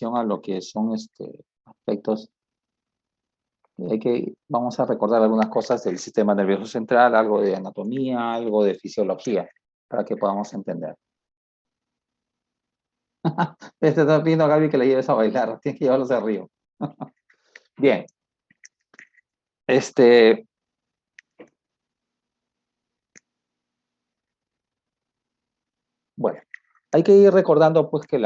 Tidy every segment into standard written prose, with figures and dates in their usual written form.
a lo que son aspectos, vamos a recordar algunas cosas del sistema nervioso central, algo de anatomía, algo de fisiología, para que podamos entender. Está pidiendo a Gaby que le lleves a bailar, tienes que llevarlos a Río. Bien. Bueno, hay que ir recordando pues que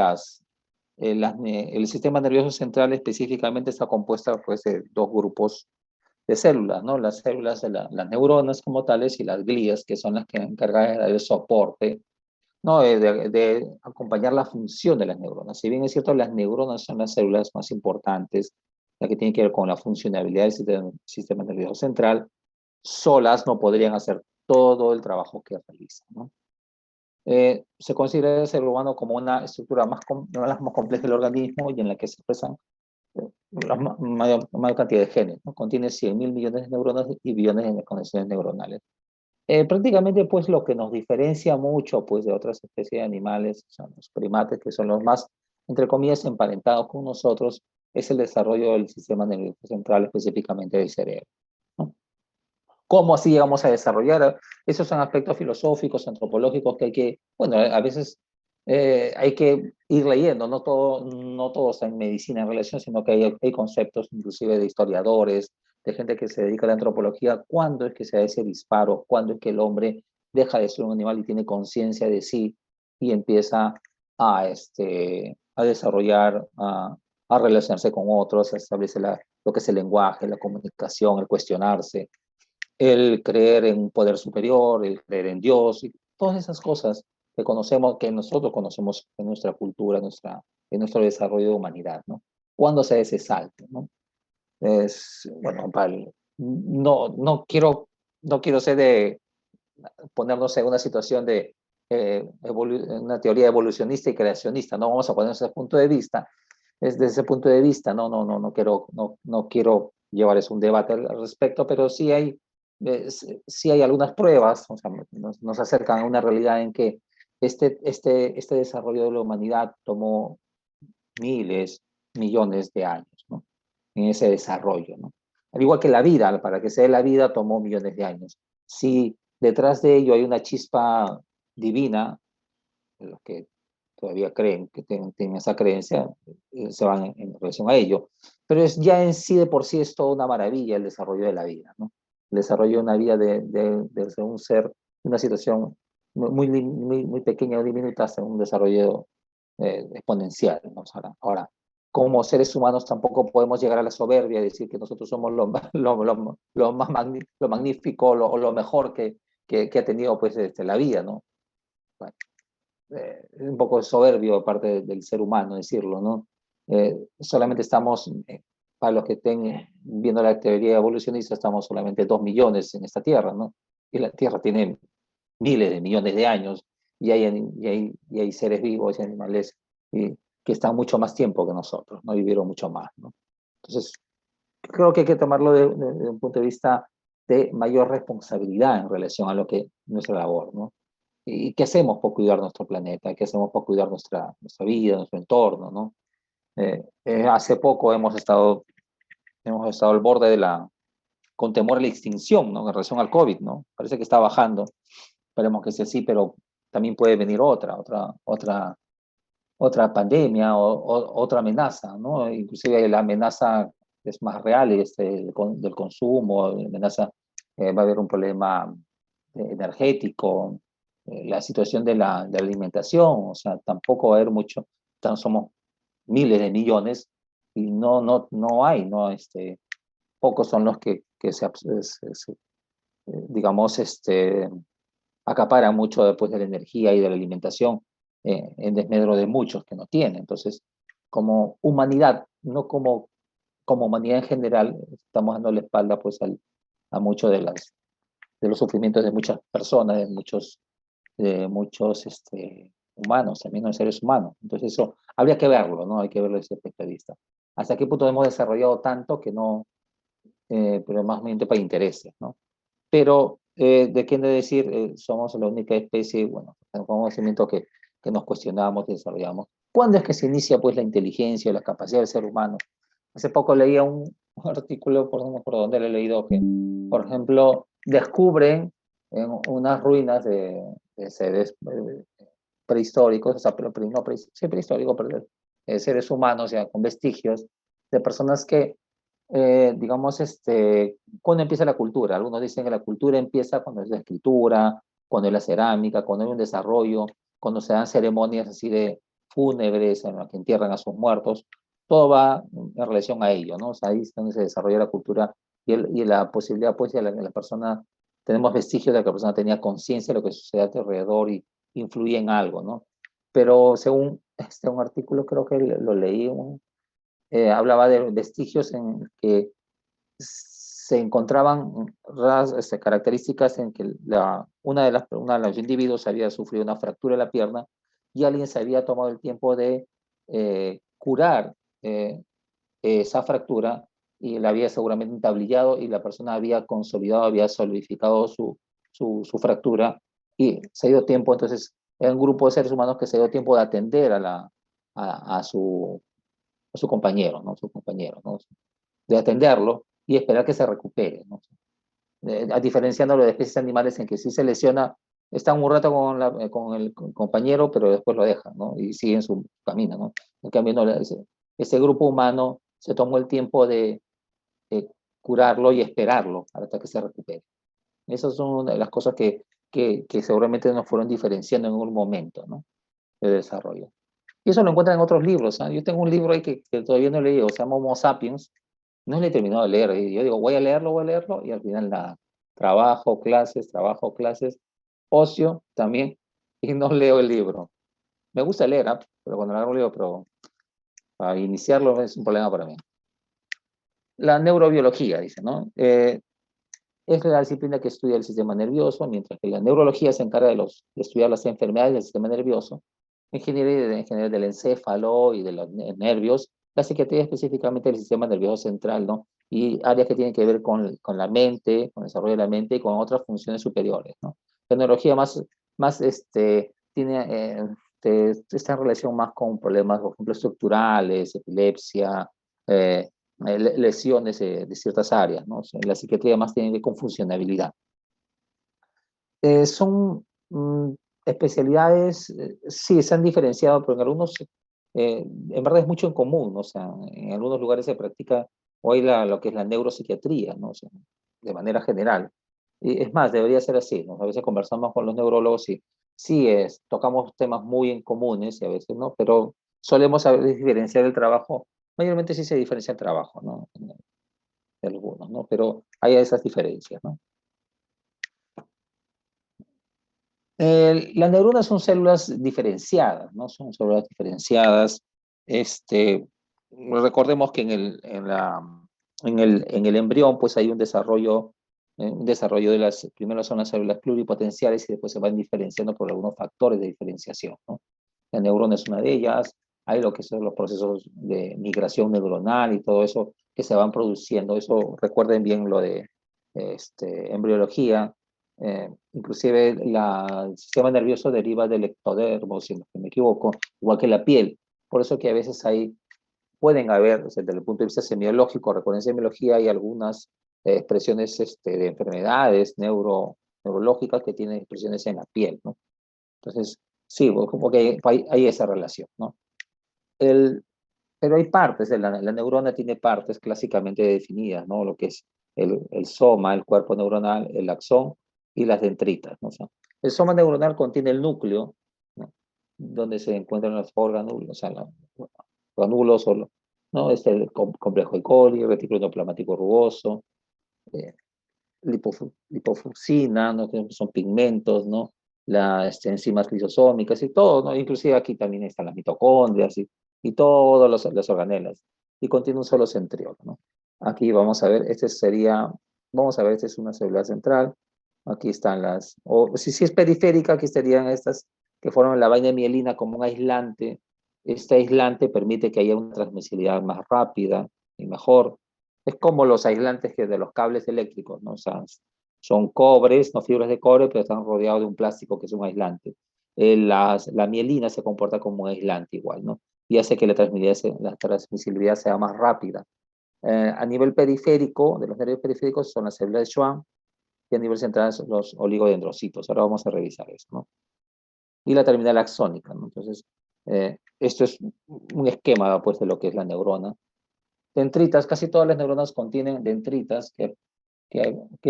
el sistema nervioso central específicamente está compuesto pues, de dos grupos de células, ¿no? Las células de las neuronas como tales y las glías, que son las que encargan de dar el soporte, ¿no? De acompañar la función de las neuronas. Si bien es cierto, las neuronas son las células más importantes, las que tienen que ver con la funcionalidad del sistema nervioso central, solas no podrían hacer todo el trabajo que realizan, ¿no? Se considera el ser humano como una estructura una de las más complejas del organismo y en la que se expresan la mayor cantidad de genes, ¿no? Contiene 100.000 millones de neuronas y billones de conexiones neuronales. Prácticamente, pues, lo que nos diferencia mucho, pues, de otras especies de animales, son los primates, que son los más, entre comillas, emparentados con nosotros, es el desarrollo del sistema nervioso central, específicamente del cerebro, ¿no? ¿Cómo así llegamos a desarrollar? Esos son aspectos filosóficos, antropológicos que hay que, bueno, a veces hay que ir leyendo, no todo está en medicina en relación, sino que hay conceptos inclusive de historiadores, de gente que se dedica a la antropología, cuándo es que se da ese disparo, cuándo es que el hombre deja de ser un animal y tiene conciencia de sí y empieza a desarrollar, a relacionarse con otros, a establecer lo que es el lenguaje, la comunicación, el cuestionarse, el creer en un poder superior, el creer en Dios, y todas esas cosas que conocemos, que nosotros conocemos en nuestra cultura, en nuestro desarrollo de humanidad, ¿no? ¿Cuándo se da ese salto, no? Bueno, no quiero ser ponernos en una situación de una teoría evolucionista y creacionista, no vamos a ponernos ese punto de vista. Desde ese punto de vista, no quiero llevar un debate al respecto, pero sí hay algunas pruebas, o sea, nos acercan a una realidad en que este desarrollo de la humanidad tomó miles, millones de años, ¿no? En ese desarrollo, ¿no? Al igual que la vida, para que se dé la vida tomó millones de años. Si detrás de ello hay una chispa divina, los que todavía creen que tienen esa creencia, se van en relación a ello. Pero ya en sí de por sí es toda una maravilla el desarrollo de la vida, ¿no? El desarrollo de una vida desde un ser, una situación muy pequeña o diminuta hasta un desarrollo exponencial, ¿no? Ahora, como seres humanos tampoco podemos llegar a la soberbia y decir que nosotros somos lo magnífico o lo mejor que ha tenido pues, la vida, ¿no? Bueno, es un poco soberbio de parte del ser humano decirlo, ¿no? Solamente estamos, para los que estén viendo la teoría evolucionista, estamos solamente 2 millones en esta Tierra, ¿no? Y la Tierra tiene miles de millones de años y hay seres vivos y animales que están mucho más tiempo que nosotros, ¿no? Vivieron mucho más, ¿no? Entonces, creo que hay que tomarlo de un punto de vista de mayor responsabilidad en relación a lo que nuestra labor, ¿no? ¿Y qué hacemos por cuidar nuestro planeta? ¿Qué hacemos por cuidar nuestra vida, nuestro entorno, ¿no? Hace poco hemos estado al borde con temor a la extinción, ¿no? En relación al COVID, ¿no? Parece que está bajando. Esperemos que sea así, pero también puede venir otra pandemia o otra amenaza, ¿no? Inclusive la amenaza es más real del consumo, la amenaza, va a haber un problema energético, la situación de la alimentación, o sea, tampoco va a haber mucho, somos miles de millones y no hay, ¿no? Pocos son los que digamos, acaparan mucho después de la energía y de la alimentación en desmedro de muchos que no tienen. Entonces, como humanidad, no como humanidad en general, estamos dando la espalda pues a muchos de los sufrimientos de muchas personas, de muchos humanos, también no seres humanos. Entonces eso habría que verlo, ¿no? Hay que verlo desde ese punto de vista. ¿Hasta qué punto hemos desarrollado tanto que no, pero más bien para intereses, ¿no? Pero, ¿de qué de decir? Somos la única especie, bueno, con conocimiento que nos cuestionamos y desarrollamos. ¿Cuándo es que se inicia pues la inteligencia, la capacidad del ser humano? Hace poco leía un artículo, por no me acuerdo dónde lo he leído, que, por ejemplo, descubren en unas ruinas de seres prehistóricos, o sea, no, sí, prehistóricos, pero seres humanos, ya con vestigios de personas que, digamos, ¿cuándo empieza la cultura? Algunos dicen que la cultura empieza cuando es la escritura, cuando es la cerámica, cuando hay un desarrollo, cuando se dan ceremonias así de fúnebres en las que entierran a sus muertos. Todo va en relación a ello, ¿no? O sea, ahí es donde se desarrolla la cultura y la posibilidad, pues, de la persona, tenemos vestigios de que la persona tenía conciencia de lo que sucede a tu alrededor y influye en algo, ¿no? Pero según un artículo, creo que lo leí, hablaba de vestigios en que se encontraban características en que una de los individuos había sufrido una fractura de la pierna y alguien se había tomado el tiempo de curar esa fractura y la había seguramente entablillado y la persona había consolidado, había solidificado su fractura y se dio tiempo, entonces era un grupo de seres humanos que se dio tiempo de atender a su compañero, ¿no? Su compañero, ¿no? De atenderlo y esperar que se recupere, ¿no? Diferenciándolo de especies animales en que si se lesiona, están un rato con el compañero, pero después lo dejan, ¿no? Y siguen su camino, ¿no? En cambio, no, ese grupo humano se tomó el tiempo de curarlo y esperarlo hasta que se recupere. Esas son una de las cosas que seguramente nos fueron diferenciando en un momento, ¿no? De desarrollo. Y eso lo encuentran en otros libros, ¿eh? Yo tengo un libro ahí que todavía no he leído, se llama Homo Sapiens, no lo he terminado de leer, y yo digo, voy a leerlo, y al final nada, trabajo, clases, ocio también, y no leo el libro. Me gusta leer, ¿ah? Pero cuando agarro un libro, pero para iniciarlo es un problema para mí. La neurobiología, dice, ¿no? Es la disciplina que estudia el sistema nervioso, mientras que la neurología se encarga de estudiar las enfermedades del sistema nervioso, en general del encéfalo y de los nervios, la psiquiatría específicamente del sistema nervioso central, ¿no? Y áreas que tienen que ver con la mente, con el desarrollo de la mente y con otras funciones superiores, ¿no? La neurología más tiene, está en relación más con problemas, por ejemplo, estructurales, epilepsia, eh, lesiones de ciertas áreas, ¿no? O sea, la psiquiatría más tiene que ver con funcionabilidad. Son especialidades, sí, se han diferenciado, pero en algunos, en verdad es mucho en común, ¿no? O sea, en algunos lugares se practica hoy lo que es la neuropsiquiatría, ¿no? O sea, de manera general. Y es más, debería ser así, ¿no? A veces conversamos con los neurólogos y sí, tocamos temas muy en comunes y a veces no, pero solemos saber diferenciar el trabajo. Mayormente sí se diferencia el trabajo, ¿no? De algunos, ¿no? Pero hay esas diferencias, ¿no? Las neuronas son células diferenciadas, ¿no? Son células diferenciadas. Recordemos que en el embrión, pues hay un desarrollo primero son las células pluripotenciales y después se van diferenciando por algunos factores de diferenciación, ¿no? La neurona es una de ellas. Hay lo que son los procesos de migración neuronal y todo eso que se van produciendo. Eso recuerden bien lo de embriología. Inclusive el sistema nervioso deriva del ectodermo, si no me equivoco, igual que la piel. Por eso que a veces pueden haber, o sea, desde el punto de vista semiológico, recuerden, en semiología hay algunas expresiones de enfermedades neurológicas que tienen expresiones en la piel, ¿no? Entonces, sí, como que hay esa relación, ¿no? El, pero hay partes, la neurona tiene partes clásicamente definidas, ¿no? Lo que es el soma, el cuerpo neuronal, el axón y las dendritas, ¿no? O sea, el soma neuronal contiene el núcleo, ¿no? Donde se encuentran los órganos, o sea, los ganúlos, ¿no? El complejo de Cori, retículo endoplasmático rugoso, eh, lipofuscina, ¿no? Que son pigmentos, ¿no? Las enzimas lisosómicas y todo, ¿no? Inclusive aquí también están las mitocondrias y todas las organelas. Y contiene un solo centriolo, ¿no? Aquí vamos a ver, vamos a ver, esta es una célula central. Aquí están o si es periférica, aquí estarían estas que forman la vaina de mielina como un aislante. Este aislante permite que haya una transmisibilidad más rápida y mejor. Es como los aislantes de los cables eléctricos, ¿no? O sea, son cobres, no fibras de cobre, pero están rodeados de un plástico que es un aislante. la mielina se comporta como un aislante igual, ¿no? Y hace que la transmisibilidad sea más rápida. A nivel periférico, de los nervios periféricos, son las células de Schwann, y a nivel central son los oligodendrocitos. Ahora vamos a revisar eso, ¿no? Y la terminal axónica, ¿no? Entonces, esto es un esquema, pues, de lo que es la neurona. Dendritas, casi todas las neuronas contienen dendritas que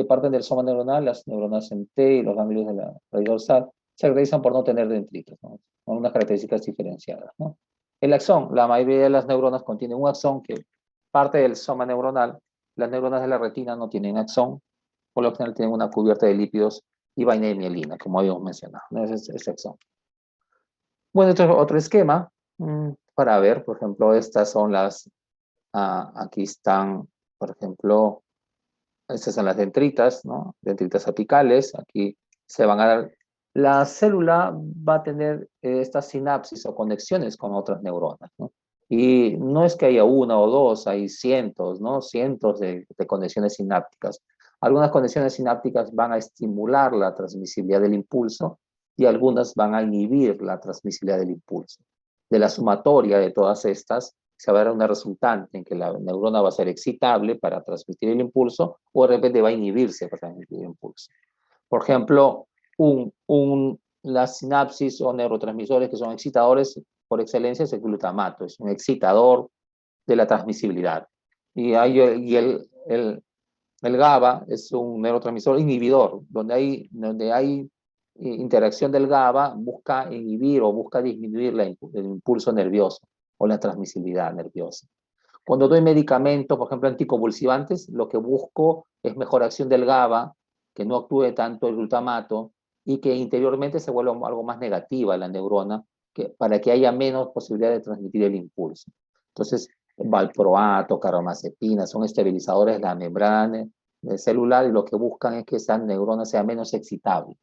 parten del soma neuronal, las neuronas en T y los ganglios de la raíz dorsal, se caracterizan por no tener dendritas, ¿no? Con unas características diferenciadas, ¿no? El axón, la mayoría de las neuronas contienen un axón que parte del soma neuronal. Las neuronas de la retina no tienen axón, por lo general tienen una cubierta de lípidos y vaina de mielina, como habíamos mencionado, ¿no? Ese es axón. Bueno, otro esquema para ver, por ejemplo, estas son aquí están, por ejemplo, estas son las dendritas, ¿no? Dendritas apicales. Aquí se van a dar. La célula va a tener estas sinapsis o conexiones con otras neuronas, ¿no? Y no es que haya una o dos, hay cientos, ¿no? Cientos de conexiones sinápticas. Algunas conexiones sinápticas van a estimular la transmisibilidad del impulso y algunas van a inhibir la transmisibilidad del impulso. De la sumatoria de todas estas, se va a dar una resultante en que la neurona va a ser excitable para transmitir el impulso o de repente va a inhibirse para transmitir el impulso. Por ejemplo, las sinapsis o neurotransmisores que son excitadores por excelencia es el glutamato, es un excitador de la transmisibilidad. El GABA es un neurotransmisor inhibidor, donde hay interacción del GABA, busca inhibir o busca disminuir el impulso nervioso o la transmisibilidad nerviosa. Cuando doy medicamentos, por ejemplo, anticonvulsivantes, lo que busco es mejor acción del GABA, que no actúe tanto el glutamato y que interiormente se vuelva algo más negativa la neurona, para que haya menos posibilidad de transmitir el impulso. Entonces, valproato, carbamazepina son estabilizadores de la membrana celular y lo que buscan es que esa neurona sea menos excitable.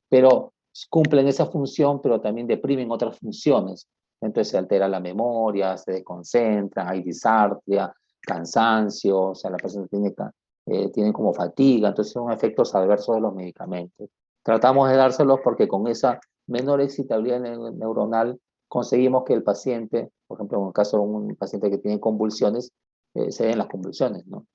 Pero cumplen esa función, pero también deprimen otras funciones. Entonces se altera la memoria, se desconcentran, hay disartria, cansancio, o sea, la persona tiene como fatiga, entonces son efectos adversos de los medicamentos. Tratamos de dárselos porque con esa menor excitabilidad neuronal conseguimos que el paciente, por ejemplo, en el caso de un paciente que tiene convulsiones, se den las convulsiones, ¿no?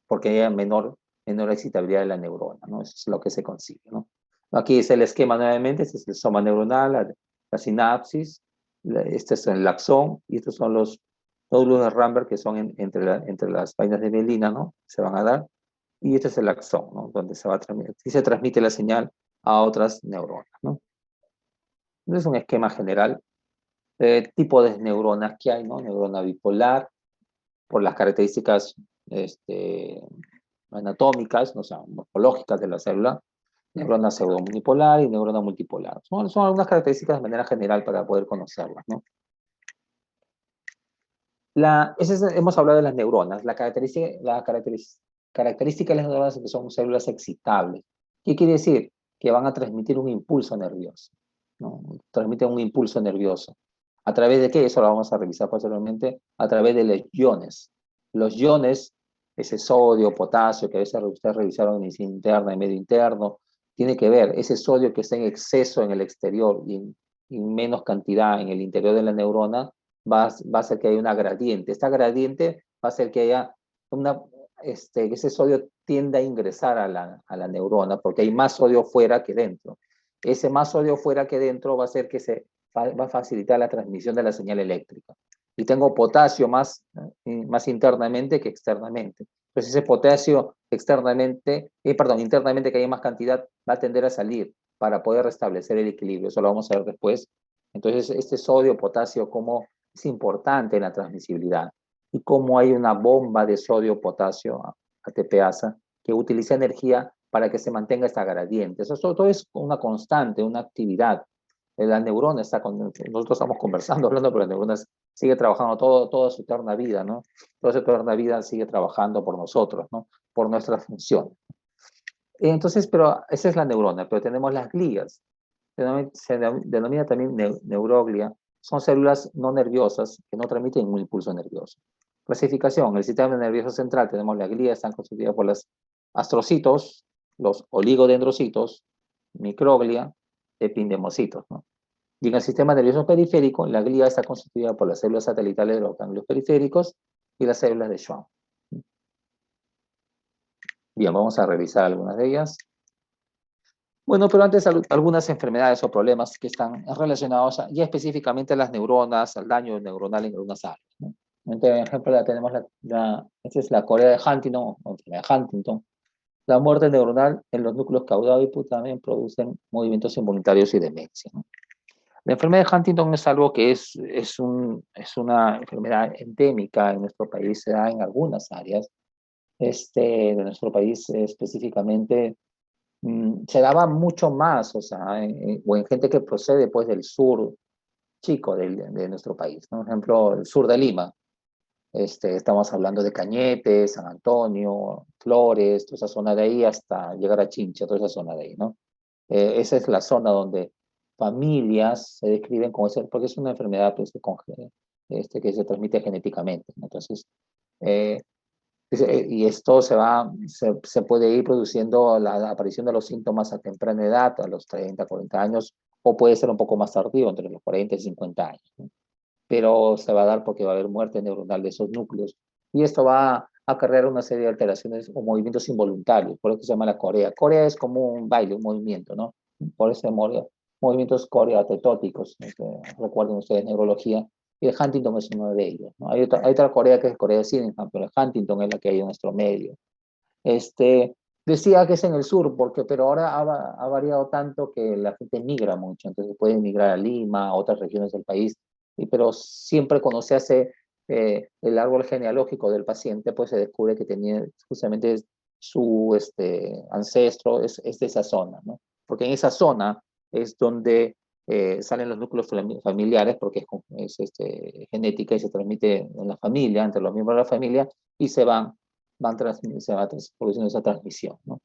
Porque haya menor excitabilidad de la neurona, ¿no? Eso es lo que se consigue, ¿no? Aquí es el esquema nuevamente, este es el soma neuronal, la sinapsis, este es el axón, y estos son los nódulos de Ramberg que son entre las vainas de mielina, ¿no? Se van a dar, y este es el axón, ¿no? Donde se transmite la señal a otras neuronas, ¿no? Es un esquema general. Tipo de neuronas que hay, ¿no? Neurona bipolar, por las características anatómicas, o sea, morfológicas de la célula, neurona pseudomunipolar y neurona multipolar. Son algunas características de manera general para poder conocerlas, ¿no? Hemos hablado de las neuronas. Característica de las neuronas es que son células excitables. ¿Qué quiere decir? Que van a transmitir un impulso nervioso, ¿no? Transmiten un impulso nervioso. ¿A través de qué? Eso lo vamos a revisar posteriormente. A través de los iones. Los iones, ese sodio, potasio, que a veces ustedes revisaron en medicina interna, en medio interno, tiene que ver, ese sodio que está en exceso en el exterior y en menos cantidad en el interior de la neurona, va a hacer que haya una gradiente. Esta gradiente va a hacer que haya ese sodio tiende a ingresar a la neurona porque hay más sodio fuera que dentro. Ese más sodio fuera que dentro va a hacer que va a facilitar la transmisión de la señal eléctrica. Y tengo potasio más internamente que externamente. Entonces ese potasio internamente que haya más cantidad va a tender a salir para poder restablecer el equilibrio. Eso lo vamos a ver después. Entonces este sodio, potasio, cómo es importante en la transmisibilidad y cómo hay una bomba de sodio, potasio, ATPasa, que utiliza energía para que se mantenga esta gradiente. Eso todo es una constante, una actividad. La neurona nosotros estamos conversando, hablando, pero la neurona sigue trabajando toda su eterna vida, ¿no? Toda su eterna vida sigue trabajando por nosotros, ¿no? Por nuestras funciones. Entonces, pero esa es la neurona, pero tenemos las glías. Se denomina también neuroglia. Son células no nerviosas que no transmiten un impulso nervioso. Clasificación. El sistema nervioso central, tenemos las glías, están constituidas por los astrocitos, los oligodendrocitos, microglia, epindemocitos, ¿no? Y en el sistema nervioso periférico, la glía está constituida por las células satelitales de los ganglios periféricos y las células de Schwann. Bien, vamos a revisar algunas de ellas. Bueno, pero antes algunas enfermedades o problemas que están relacionados ya específicamente a las neuronas, al daño neuronal en algunas áreas, ¿no? Entonces, por ejemplo, tenemos esta es la Corea de Huntington, o enfermedad de Huntington. La muerte neuronal en los núcleos caudado también producen movimientos involuntarios y demencia, ¿no? La enfermedad de Huntington es algo que es una enfermedad endémica en nuestro país, se da en algunas áreas de nuestro país específicamente. Se daba mucho más, o sea, o en gente que procede pues del sur chico de nuestro país, ¿no? Por ejemplo, el sur de Lima. Estamos hablando de Cañete, San Antonio, Flores, toda esa zona de ahí hasta llegar a Chincha, toda esa zona de ahí, ¿no? Esa es la zona donde familias se describen como ese, porque es una enfermedad pues, que se transmite genéticamente, ¿no? Entonces, eh, y esto se puede ir produciendo la aparición de los síntomas a temprana edad, a los 30, 40 años, o puede ser un poco más tardío, entre los 40 y 50 años, ¿no? Pero se va a dar porque va a haber muerte neuronal de esos núcleos. Y esto va a acarrear una serie de alteraciones o movimientos involuntarios, por eso se llama la corea. Corea es como un baile, un movimiento, ¿no? Por eso movimientos coreotetóticos, recuerden ustedes neurología, y el Huntington es uno de ellos, ¿no? Hay otra Corea que es Corea de Sydenham, pero el Huntington es la que hay en nuestro medio. Decía que es en el sur, pero ahora ha variado tanto que la gente migra mucho, entonces puede migrar a Lima, a otras regiones del país, pero siempre cuando se hace el árbol genealógico del paciente, pues se descubre que tenía justamente su ancestro es de esa zona, ¿no? Porque en esa zona es donde salen los núcleos familiares, porque genética y se transmite en la familia, entre los miembros de la familia, y se va produciendo esa transmisión, ¿no?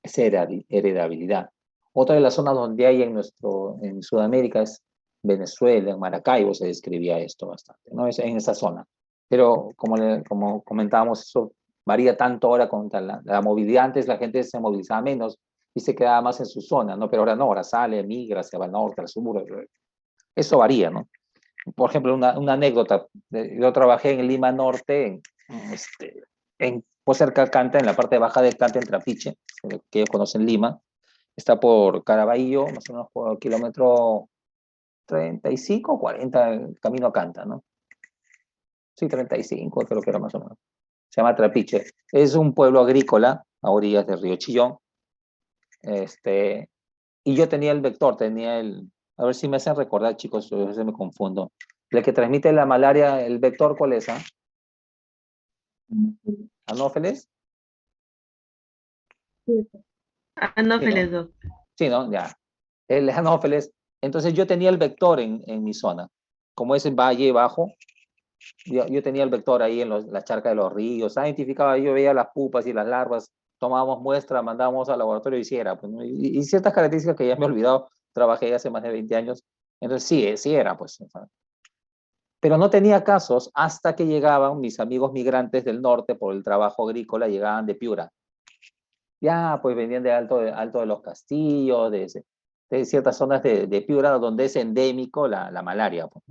Esa heredabilidad. Otra de las zonas donde hay en Sudamérica es Venezuela, en Maracaibo se describía esto bastante, ¿no? Es en esa zona. Pero como comentábamos, eso varía tanto ahora con la movilidad. Antes la gente se movilizaba menos y se quedaba más en su zona, ¿no? Pero ahora no, ahora sale, migra, se va al norte, al sur. Eso varía, ¿no? Por ejemplo, una anécdota. Yo trabajé en Lima Norte, pues cerca de Canta, en la parte baja de Canta, en Trapiche, que ellos conocen Lima. Está por Caraballo, más o menos por el kilómetro 35 o 40, el camino a Canta, ¿no? Sí, 35, creo que era más o menos. Se llama Trapiche. Es un pueblo agrícola a orillas del río Chillón. Y yo tenía el vector, a ver si me hacen recordar, chicos, a veces me confundo. El que transmite la malaria, el vector, ¿cuál es? ¿Anófeles? Sí, Anófeles ¿no? 2. Sí, ¿no? Ya. El Anófeles. Entonces yo tenía el vector en mi zona. Como es el valle bajo, yo tenía el vector ahí en la charca de los ríos. Identificaba, yo veía las pupas y las larvas, tomábamos muestra, mandábamos al laboratorio y hiciera. Pues, ¿no? Y ciertas características que ya me he olvidado, trabajé hace más de 20 años. Entonces sí, sí era, pues. Pero no tenía casos hasta que llegaban mis amigos migrantes del norte por el trabajo agrícola, llegaban de Piura. Ya, pues venían de Alto de los Castillos, de ciertas zonas de Piura donde es endémico la malaria, pues.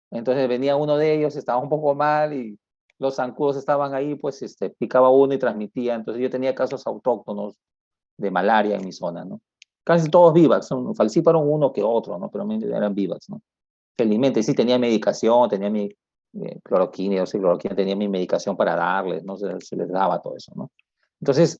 Entonces venía uno de ellos, estaba un poco mal y los zancudos estaban ahí, pues picaba uno y transmitía. Entonces yo tenía casos autóctonos de malaria en mi zona, ¿no? Casi todos vivax, falciparon uno que otro, ¿no? Pero eran vivax, ¿no? Felizmente sí tenía medicación, tenía mi cloroquina, o sea, cloroquina, tenía mi medicación para darles, ¿no? Se les daba todo eso, ¿no? Entonces,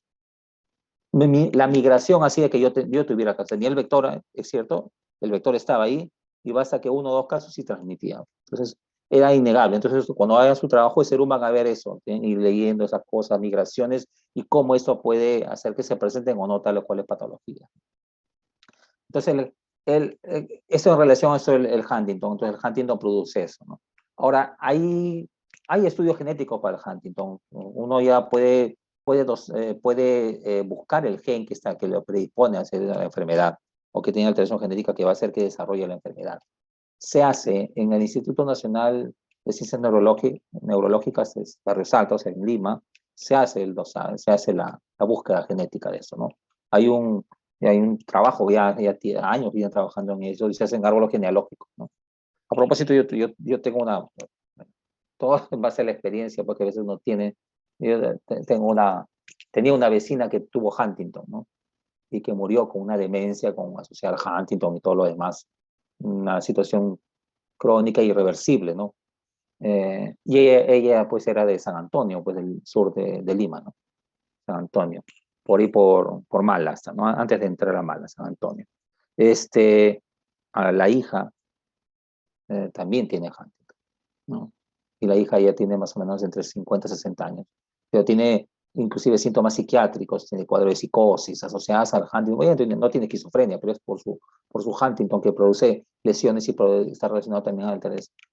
la migración hacía que yo tuviera que tenía el vector, es cierto, el vector estaba ahí y basta que uno o dos casos sí transmitía. Entonces, era innegable. Entonces, cuando hagan su trabajo de serum van a ver eso, ¿sí? Ir leyendo esas cosas, migraciones y cómo esto puede hacer que se presenten o no tal o cual es patología. Entonces, eso en relación a eso, el Huntington. Entonces, el Huntington produce eso, ¿no? Ahora, hay estudios genéticos para el Huntington. Uno ya puede buscar el gen que lo predispone a hacer la enfermedad o que tiene alteración genética que va a hacer que desarrolle la enfermedad. Se hace en el Instituto Nacional de Ciencias Neurológicas de Barrios Altos, en Lima, se hace la búsqueda genética de eso, ¿no? Hay Y hay un trabajo, ya tiene años vienen trabajando en eso y se hacen árboles genealógicos, ¿no? A propósito, yo tengo todo en base a la experiencia, porque a veces uno tiene, tenía una vecina que tuvo Huntington, ¿no? Y que murió con una demencia con asociada al Huntington y todo lo demás. Una situación crónica e irreversible, ¿no? Y ella, pues era de San Antonio, pues del sur de Lima, ¿no? San Antonio, por ahí por Malasta, ¿no? Antes de entrar a Malasta, San Antonio. Este, a la hija también tiene Huntington, ¿no? Y la hija ya tiene más o menos entre 50 y 60 años, pero tiene inclusive síntomas psiquiátricos, tiene cuadros de psicosis asociadas al Huntington. Bueno, no tiene esquizofrenia, pero es por su Huntington que produce lesiones y está relacionado también a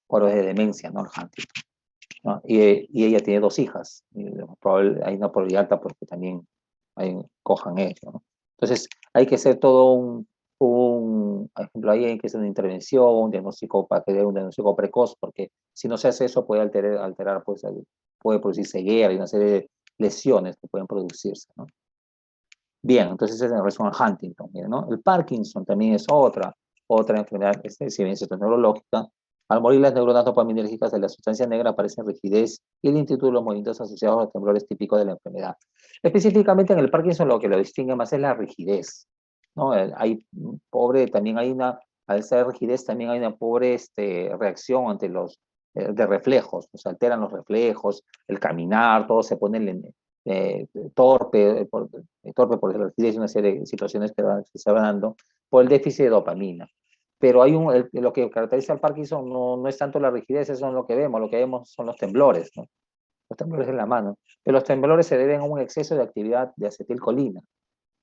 cuadros de demencia, ¿no? El Huntington, ¿no? Y ella tiene dos hijas, y hay una probabilidad alta porque también cojan ellos, ¿no? Entonces, hay que hacer todo por ejemplo, ahí hay que hacer una intervención, un diagnóstico para que dé un diagnóstico precoz, porque si no se hace eso puede alterar pues, puede producir ceguera y una serie de lesiones que pueden producirse, ¿no? Bien, entonces esa es en relación al Huntington, ¿no? El Parkinson también es otra enfermedad, si bien es neurológica. Al morir las neuronas dopaminérgicas de la sustancia negra aparecen rigidez y lentitud de los movimientos asociados a los temblores típicos de la enfermedad. Específicamente en el Parkinson lo que lo distingue más es la rigidez, ¿no? También hay al ser rigidez también hay una pobre reacción ante de reflejos, se alteran los reflejos, el caminar, todo se pone torpe, torpe por la rigidez y una serie de situaciones que se van dando por el déficit de dopamina. Pero lo que caracteriza al Parkinson no es tanto la rigidez, eso es lo que vemos son los temblores, ¿no? Los temblores en la mano. Pero los temblores se deben a un exceso de actividad de acetilcolina,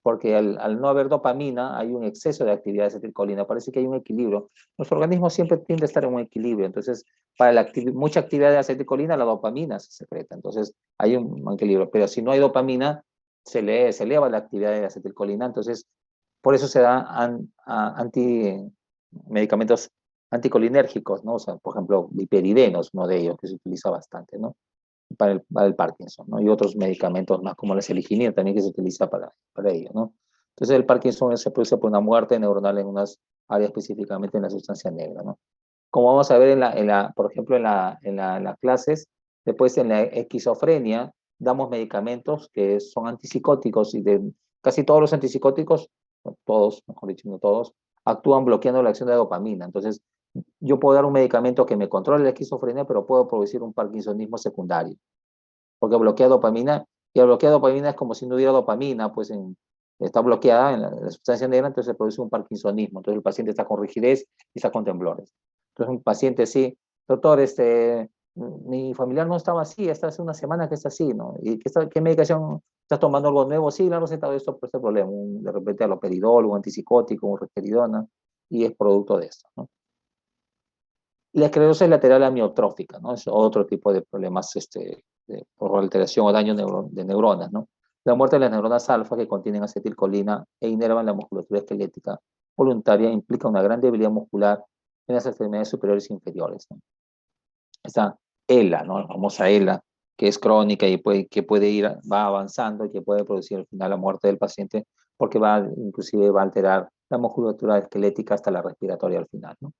porque al no haber dopamina hay un exceso de actividad de acetilcolina, parece que hay un equilibrio. Nuestro organismo siempre tiende a estar en un equilibrio, entonces para mucha actividad de acetilcolina la dopamina se secreta, entonces hay un equilibrio, pero si no hay dopamina se eleva la actividad de acetilcolina, entonces por eso se dan medicamentos anticolinérgicos, ¿no? O sea, por ejemplo, hiperideno es uno de ellos que se utiliza bastante, ¿no? Para el Parkinson, ¿no? Y otros medicamentos más como la seliginida también que se utiliza para ello, ¿no? Entonces el Parkinson se produce por una muerte neuronal en unas áreas específicamente en la sustancia negra, ¿no? Como vamos a ver por ejemplo, en las clases, después en la esquizofrenia damos medicamentos que son antipsicóticos y casi todos los antipsicóticos, todos, mejor dicho, no todos, actúan bloqueando la acción de dopamina. Entonces, yo puedo dar un medicamento que me controle la esquizofrenia, pero puedo producir un parkinsonismo secundario, porque bloquea dopamina, y al bloquear dopamina es como si no hubiera dopamina, pues está bloqueada en la sustancia negra, entonces se produce un parkinsonismo. Entonces el paciente está con rigidez y está con temblores. Entonces un paciente sí, doctor, mi familiar no estaba así, hasta hace una semana que está así, ¿no? ¿Y qué medicación estás tomando? ¿Algo nuevo? Sí, le han recetado esto por este problema, de repente aloperidol, un antipsicótico, un risperidona, y es producto de esto, ¿no? La esclerosis lateral amiotrófica, ¿no? Es otro tipo de problemas por alteración o daño de neuronas, ¿no? La muerte de las neuronas alfa que contienen acetilcolina e inervan la musculatura esquelética voluntaria implica una gran debilidad muscular en las extremidades superiores e inferiores, ¿no? Esta ELA, ¿no? La famosa ELA, que es crónica y va avanzando y que puede producir al final la muerte del paciente porque inclusive va a alterar la musculatura esquelética hasta la respiratoria al final, ¿no?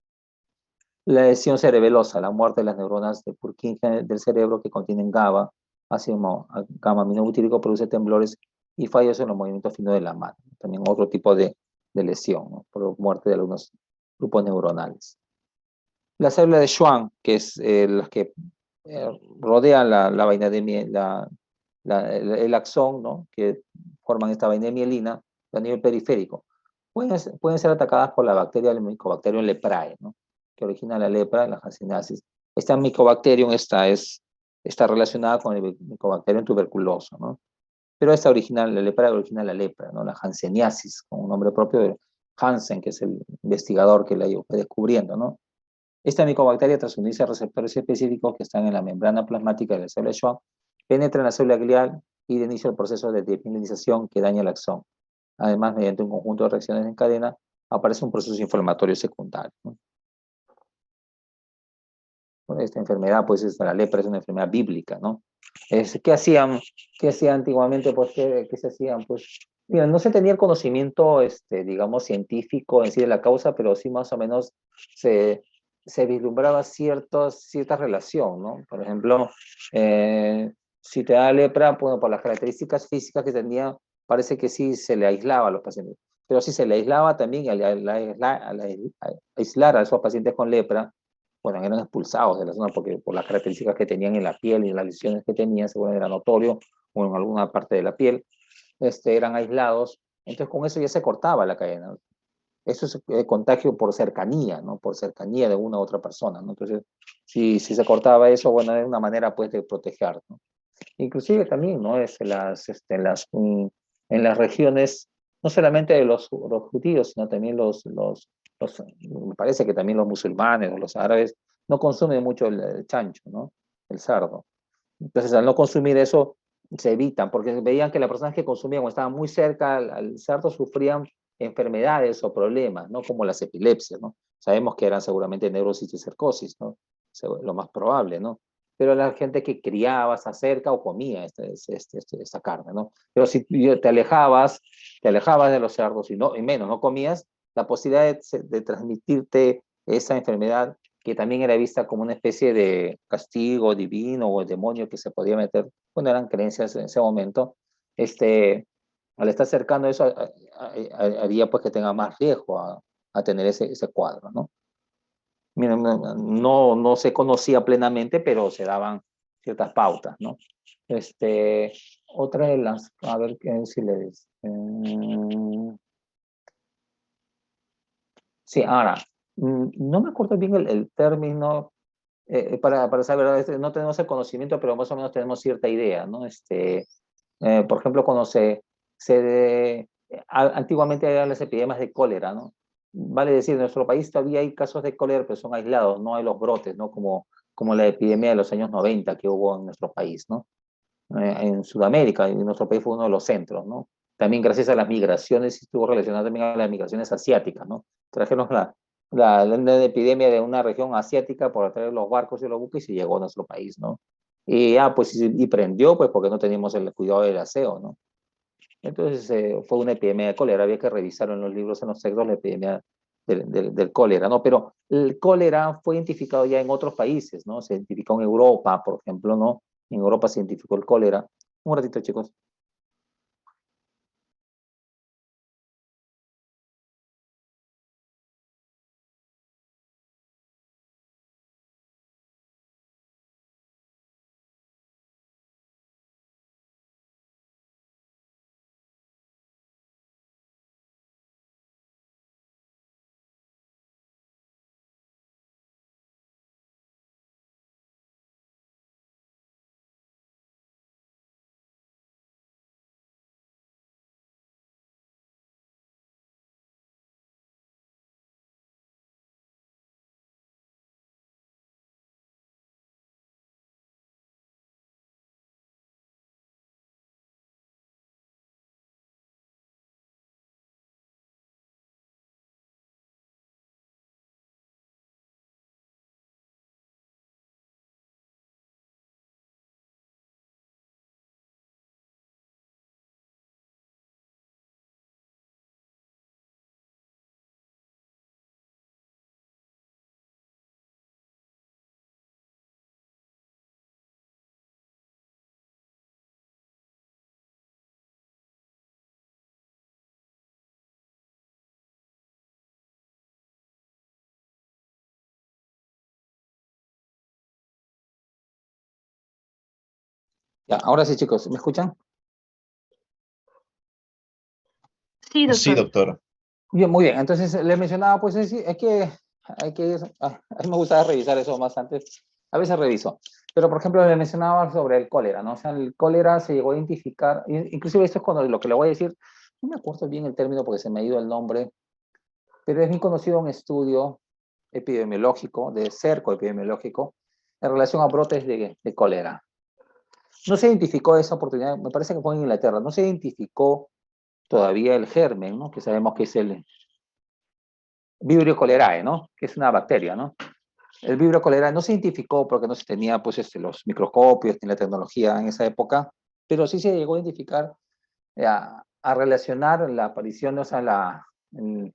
La lesión cerebelosa, la muerte de las neuronas de Purkinje del cerebro que contienen GABA, gamma aminobutírico, produce temblores y fallos en los movimientos finos de la mano. También otro tipo de lesión, ¿no? Por muerte de algunos grupos neuronales. La célula de Schwann, que es las que rodean la vaina el axón, ¿no? Que forman esta vaina de mielina a nivel periférico, pueden ser atacadas por la bacteria, el Mycobacterium leprae, ¿no? Que origina la lepra, la hanseníasis. Esta Mycobacterium está relacionada con el Mycobacterium tuberculoso, ¿no? Pero la lepra origina la lepra, ¿no? La hanseníasis, con un nombre propio de Hansen, que es el investigador que la fue descubriendo, ¿no? Esta micobacteria, tras unirse a receptores específicos que están en la membrana plasmática de la célula Schwann, penetra en la célula glial y da inicio al proceso de desmielinización que daña el axón. Además, mediante un conjunto de reacciones en cadena, aparece un proceso inflamatorio secundario, ¿no? Bueno, esta enfermedad, pues, la lepra es una enfermedad bíblica, ¿no? ¿Qué hacían antiguamente? Pues, ¿qué se hacían? Pues, Mira, no se tenía el conocimiento, digamos, científico en sí de la causa, pero sí más o menos se, se vislumbraba cierta relación, ¿no? Por ejemplo, si te da lepra, bueno, por las características físicas que tenía, parece que sí se le aislaba a los pacientes. Pero si se le aislaba también, al aislar a esos pacientes con lepra, bueno, eran expulsados de la zona porque por las características que tenían en la piel y las lesiones que tenían, según era notorio, o en alguna parte de la piel eran aislados, entonces con eso ya se cortaba la cadena. Eso es contagio por cercanía, ¿no? Por cercanía de una u otra persona, ¿no? Entonces, si se cortaba eso, bueno, es una manera, pues, de proteger, ¿no? Inclusive también, ¿no? En las regiones, no solamente de los judíos, sino también me parece que también los musulmanes o los árabes no consumen mucho el chancho, ¿no? El cerdo. Entonces, al no consumir eso, se evitan, porque veían que las personas que consumían o estaban muy cerca al cerdo sufrían enfermedades o problemas, ¿no? Como las epilepsias, ¿no? Sabemos que eran seguramente neurosis y cercosis, ¿no? Lo más probable, ¿no? Pero la gente que criaba, se acerca o comía esta carne, ¿no? Pero si te alejabas de los cerdos y, no, y menos, no comías, la posibilidad de transmitirte esa enfermedad que también era vista como una especie de castigo divino o demonio que se podía meter, bueno, eran creencias en ese momento, al estar cercano a eso, haría pues que tenga más riesgo a tener ese cuadro, ¿no? Mira, no se conocía plenamente, pero se daban ciertas pautas, ¿no? Otra de las, a ver qué si les... sí, ahora, no me acuerdo bien el término, para saber, no tenemos el conocimiento, pero más o menos tenemos cierta idea, ¿no? Por ejemplo, cuando antiguamente había las epidemias de cólera, ¿no? Vale decir, en nuestro país todavía hay casos de cólera, pero son aislados, no hay los brotes, ¿no? Como la epidemia de los años 90 que hubo en nuestro país, ¿no? En Sudamérica, y nuestro país fue uno de los centros, ¿no? También gracias a las migraciones, estuvo relacionado también a las migraciones asiáticas, ¿no? Trajeron la epidemia de una región asiática por traer los barcos y los buques y llegó a nuestro país, ¿no? Pues, y prendió, pues, porque no teníamos el cuidado del aseo, ¿no? Entonces, fue una epidemia de cólera, había que revisar en los libros, en los textos, la epidemia del cólera, ¿no? Pero el cólera fue identificado ya en otros países, ¿no? Se identificó en Europa, por ejemplo, ¿no? En Europa se identificó el cólera. Un ratito, chicos. Ya, ahora sí, chicos, ¿me escuchan? Sí, Sí, doctor. doctor. Bien, muy bien. Entonces, le mencionaba, pues, es que hay que ir, a mí me gusta revisar eso más antes. A veces reviso. Pero, por ejemplo, le mencionaba sobre el cólera, ¿no? O sea, el cólera se llegó a identificar, inclusive esto es cuando lo que le voy a decir, no me acuerdo bien el término porque se me ha ido el nombre, pero es muy conocido un estudio epidemiológico, de cerco epidemiológico, en relación a brotes de cólera. No se identificó esa oportunidad, me parece que fue en Inglaterra, no se identificó todavía el germen, ¿no? Que sabemos que es el Vibrio cholerae, ¿no? Que es una bacteria, ¿no? El Vibrio cholerae no se identificó porque no se tenía, pues, los microscopios ni la tecnología en esa época, pero sí se llegó a identificar a relacionar la aparición, o sea, en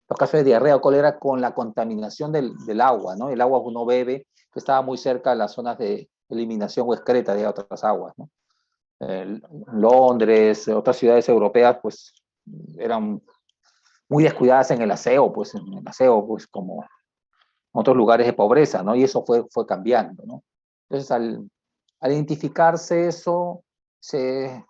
los casos de diarrea o cólera con la contaminación del agua, ¿no? El agua que uno bebe, que estaba muy cerca de las zonas de eliminación o excreta de otras aguas, ¿no? Londres, otras ciudades europeas, pues eran muy descuidadas en el aseo, pues como otros lugares de pobreza, ¿no? Y eso fue cambiando, ¿no? Entonces, al identificarse eso, se,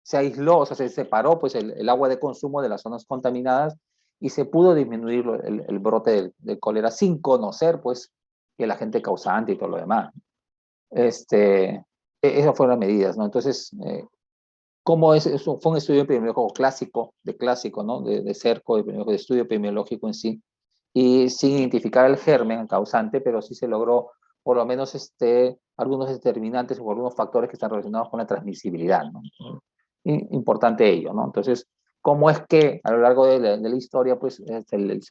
se aisló, o sea, se separó pues el agua de consumo de las zonas contaminadas y se pudo disminuir el brote del cólera sin conocer pues el agente causante y todo lo demás. Esas fueron las medidas, ¿no? Entonces, ¿cómo es eso? Fue un estudio epidemiológico clásico, ¿no? De cerco, de estudio epidemiológico en sí, y sin identificar el germen causante, pero sí se logró por lo menos algunos determinantes o algunos factores que están relacionados con la transmisibilidad, ¿no? Importante ello, ¿no? Entonces, ¿cómo es que a lo largo de la historia, pues,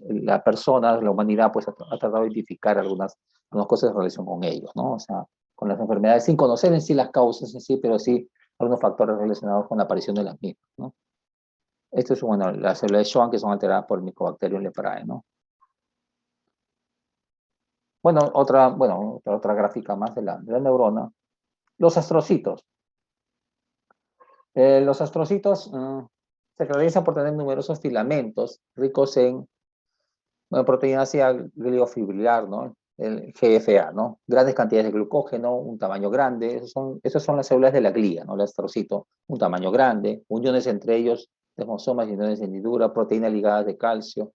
la persona, la humanidad, pues, ha tratado de identificar algunas cosas en relación con ellos, ¿no? O sea, con las enfermedades, sin conocer en sí las causas en sí, pero sí algunos factores relacionados con la aparición de las mismas, ¿no? Esto es, bueno, las células de Schwann que son alteradas por el Mycobacterium leprae, ¿no? Bueno, otra gráfica más de la neurona. Los astrocitos. Los astrocitos se caracterizan por tener numerosos filamentos ricos en proteína ácida glicofibrilar, ¿no? El GFA, ¿no? Grandes cantidades de glucógeno, un tamaño grande. Esas son las células de la glía, ¿no? El astrocito, un tamaño grande, uniones entre ellos, desmosomas y uniones de hendidura, proteínas ligadas de calcio,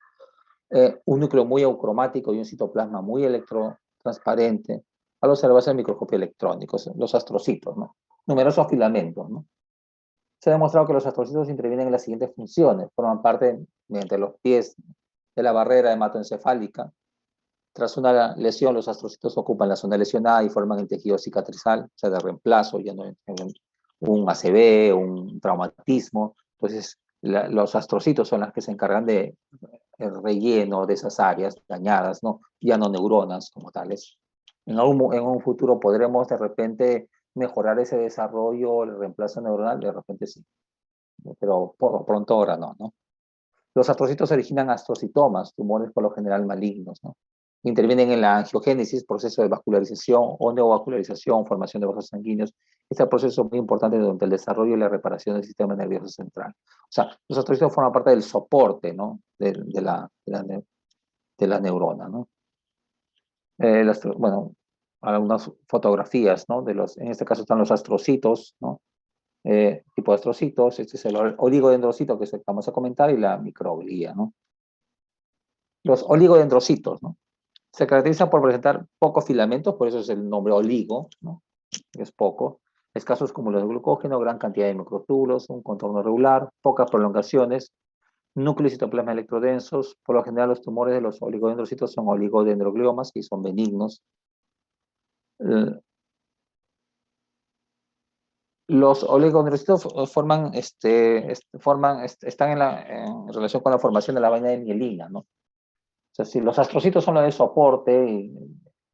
un núcleo muy eucromático y un citoplasma muy electrotransparente, al observarse el microscopio electrónico, los astrocitos, ¿no? Numerosos filamentos, ¿no? Se ha demostrado que los astrocitos intervienen en las siguientes funciones. Forman parte, mediante los pies, de la barrera hematoencefálica. Tras una lesión, los astrocitos ocupan la zona lesionada y forman el tejido cicatrizal, o sea, de reemplazo, ya no en un ACV, un traumatismo. Entonces, los astrocitos son las que se encargan de el relleno de esas áreas dañadas, ¿no? Ya no neuronas como tales. En un futuro podremos de repente mejorar ese desarrollo, el reemplazo neuronal, de repente sí, pero por pronto ahora no, ¿no? Los astrocitos originan astrocitomas, tumores por lo general malignos, ¿no? Intervienen en la angiogénesis, proceso de vascularización o neovascularización, formación de vasos sanguíneos. Este proceso es muy importante durante el desarrollo y la reparación del sistema nervioso central. O sea, los astrocitos forman parte del soporte, ¿no? De la neurona, ¿no? Bueno, algunas fotografías, ¿no? En este caso están los astrocitos, ¿no? Tipo de astrocitos, este es el oligodendrocito que es el que vamos a comentar y la microglía, ¿no? Los oligodendrocitos, ¿no? Se caracterizan por presentar pocos filamentos, por eso es el nombre oligo, ¿no? Es poco. Escasos cúmulos de glucógeno, gran cantidad de microtúbulos, un contorno regular, pocas prolongaciones, núcleos y citoplasma electrodensos. Por lo general, los tumores de los oligodendrocitos son oligodendrogliomas y son benignos. Los oligodendrocitos están en relación con la formación de la vaina de mielina, ¿no? O sea, si los astrocitos son los de soporte,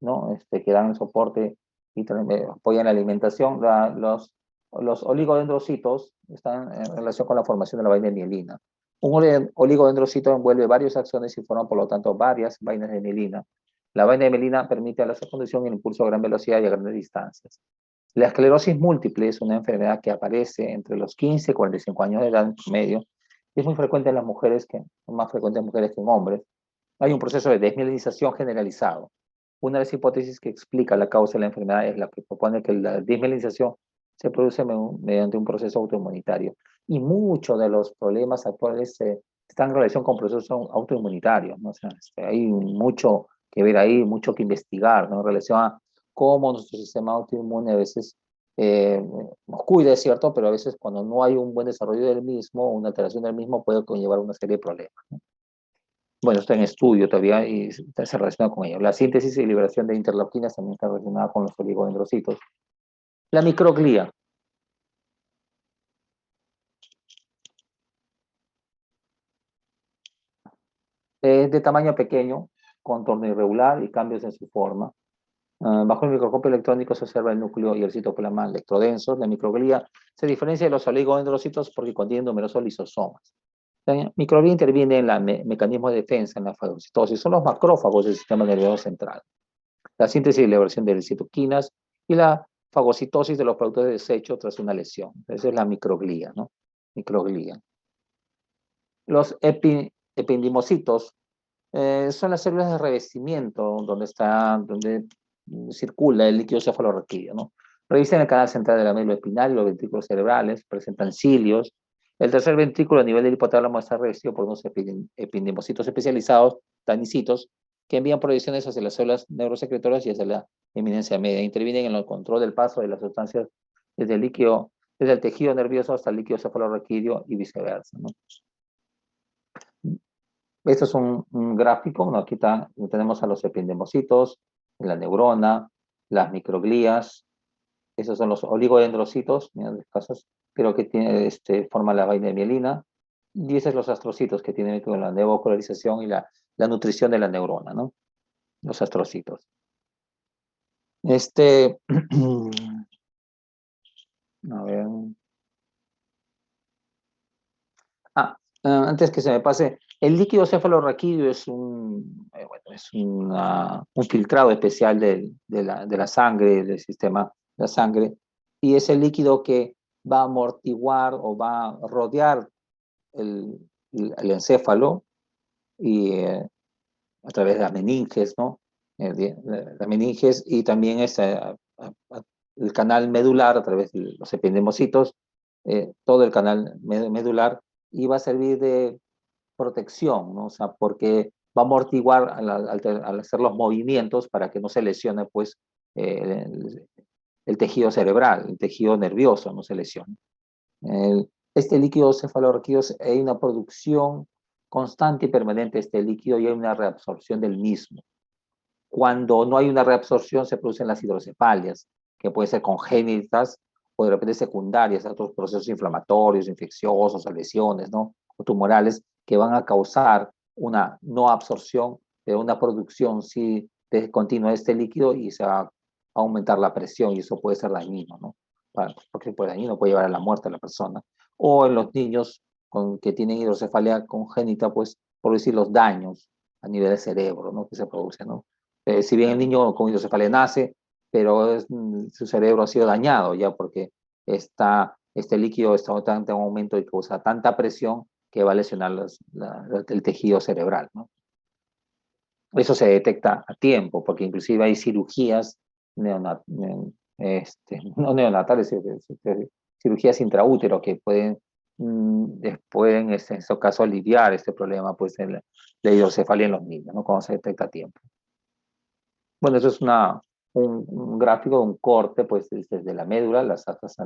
¿no? Que dan el soporte y apoyan la alimentación, los oligodendrocitos están en relación con la formación de la vaina de mielina. Un oligodendrocito envuelve varios axones y forma, por lo tanto, varias vainas de mielina. La vaina de mielina permite a la secundación el impulso a gran velocidad y a grandes distancias. La esclerosis múltiple es una enfermedad que aparece entre los 15 y 45 años de edad en promedio. Es muy frecuente en las mujeres, más frecuente en mujeres que en hombres. Hay un proceso de desmielinización generalizado. Una de las hipótesis que explica la causa de la enfermedad es la que propone que la desmielinización se produce mediante un proceso autoinmunitario. Y muchos de los problemas actuales están en relación con procesos autoinmunitarios, ¿no? O sea, hay mucho que ver ahí, mucho que investigar, ¿no? En relación a cómo nuestro sistema autoinmune a veces nos cuida, es cierto, pero a veces cuando no hay un buen desarrollo del mismo, una alteración del mismo puede conllevar una serie de problemas, ¿no? Bueno, está en estudio todavía y se relaciona con ello. La síntesis y liberación de interleuquinas también está relacionada con los oligodendrocitos. La microglía. Es de tamaño pequeño, contorno irregular y cambios en su forma. Bajo el microscopio electrónico se observa el núcleo y el citoplasma electrodensos. La microglía se diferencia de los oligodendrocitos porque contienen numerosos lisosomas. La microglía interviene en el mecanismo de defensa, en la fagocitosis. Son los macrófagos del sistema nervioso central. La síntesis y elaboración de citoquinas y la fagocitosis de los productos de desecho tras una lesión. Esa es la microglía, ¿no? Microglía. Los epidimocitos son las células de revestimiento donde circula el líquido cefalorraquídeo, ¿no? Revisan el canal central de la médula espinal y los ventrículos cerebrales, presentan cilios. El tercer ventrículo a nivel del hipotálamo está revestido por unos epidemocitos especializados, tanicitos, que envían proyecciones hacia las células neurosecretoras y hacia la eminencia media. Intervienen en el control del paso de las sustancias desde el tejido nervioso hasta el líquido cefalorraquídeo y viceversa, ¿no? Esto es un gráfico, ¿no? Aquí tenemos a los epidemocitos, la neurona, las microglías, esos son los oligodendrocitos, mira, casos, creo que forma la vaina de mielina, y esos son los astrocitos que tienen que ver con la neovascularización y la nutrición de la neurona, ¿no? Los astrocitos. A ver. Antes que se me pase, el líquido cefalorraquídeo es un filtrado especial de la sangre, del sistema de la sangre, y es el líquido que va a amortiguar o va a rodear el encéfalo y a través de las meninges, ¿no? Las meninges y también el canal medular a través de los epidemocitos, todo el canal medular, y va a servir de protección, ¿no? O sea, porque va a amortiguar al hacer los movimientos para que no se lesione, pues, el tejido cerebral, el tejido nervioso no se lesione. Este líquido cefalorraquídeo, hay una producción constante y permanente de este líquido y hay una reabsorción del mismo. Cuando no hay una reabsorción se producen las hidrocefalias, que pueden ser congénitas o de repente secundarias a otros procesos inflamatorios, infecciosos, o lesiones, ¿no? O tumorales que van a causar una no absorción de una producción sí, continua de este líquido y se va a aumentar la presión y eso puede ser dañino, ¿no? Porque puede dañino, puede llevar a la muerte a la persona. O en los niños que tienen hidrocefalia congénita, pues por decir los daños a nivel del cerebro, ¿no? Que se producen, ¿no? Si bien el niño con hidrocefalia nace, pero su cerebro ha sido dañado ya porque este líquido está en tan aumento y causa tanta presión que va a lesionar el tejido cerebral, ¿no? Eso se detecta a tiempo, porque inclusive hay cirugías no neonatales, cirugías intraútero que pueden, en estos casos, aliviar este problema pues, de la hidrocefalia en los niños, ¿no? Cuando se detecta a tiempo. Bueno, eso es un gráfico, un corte, pues, desde la médula, las astas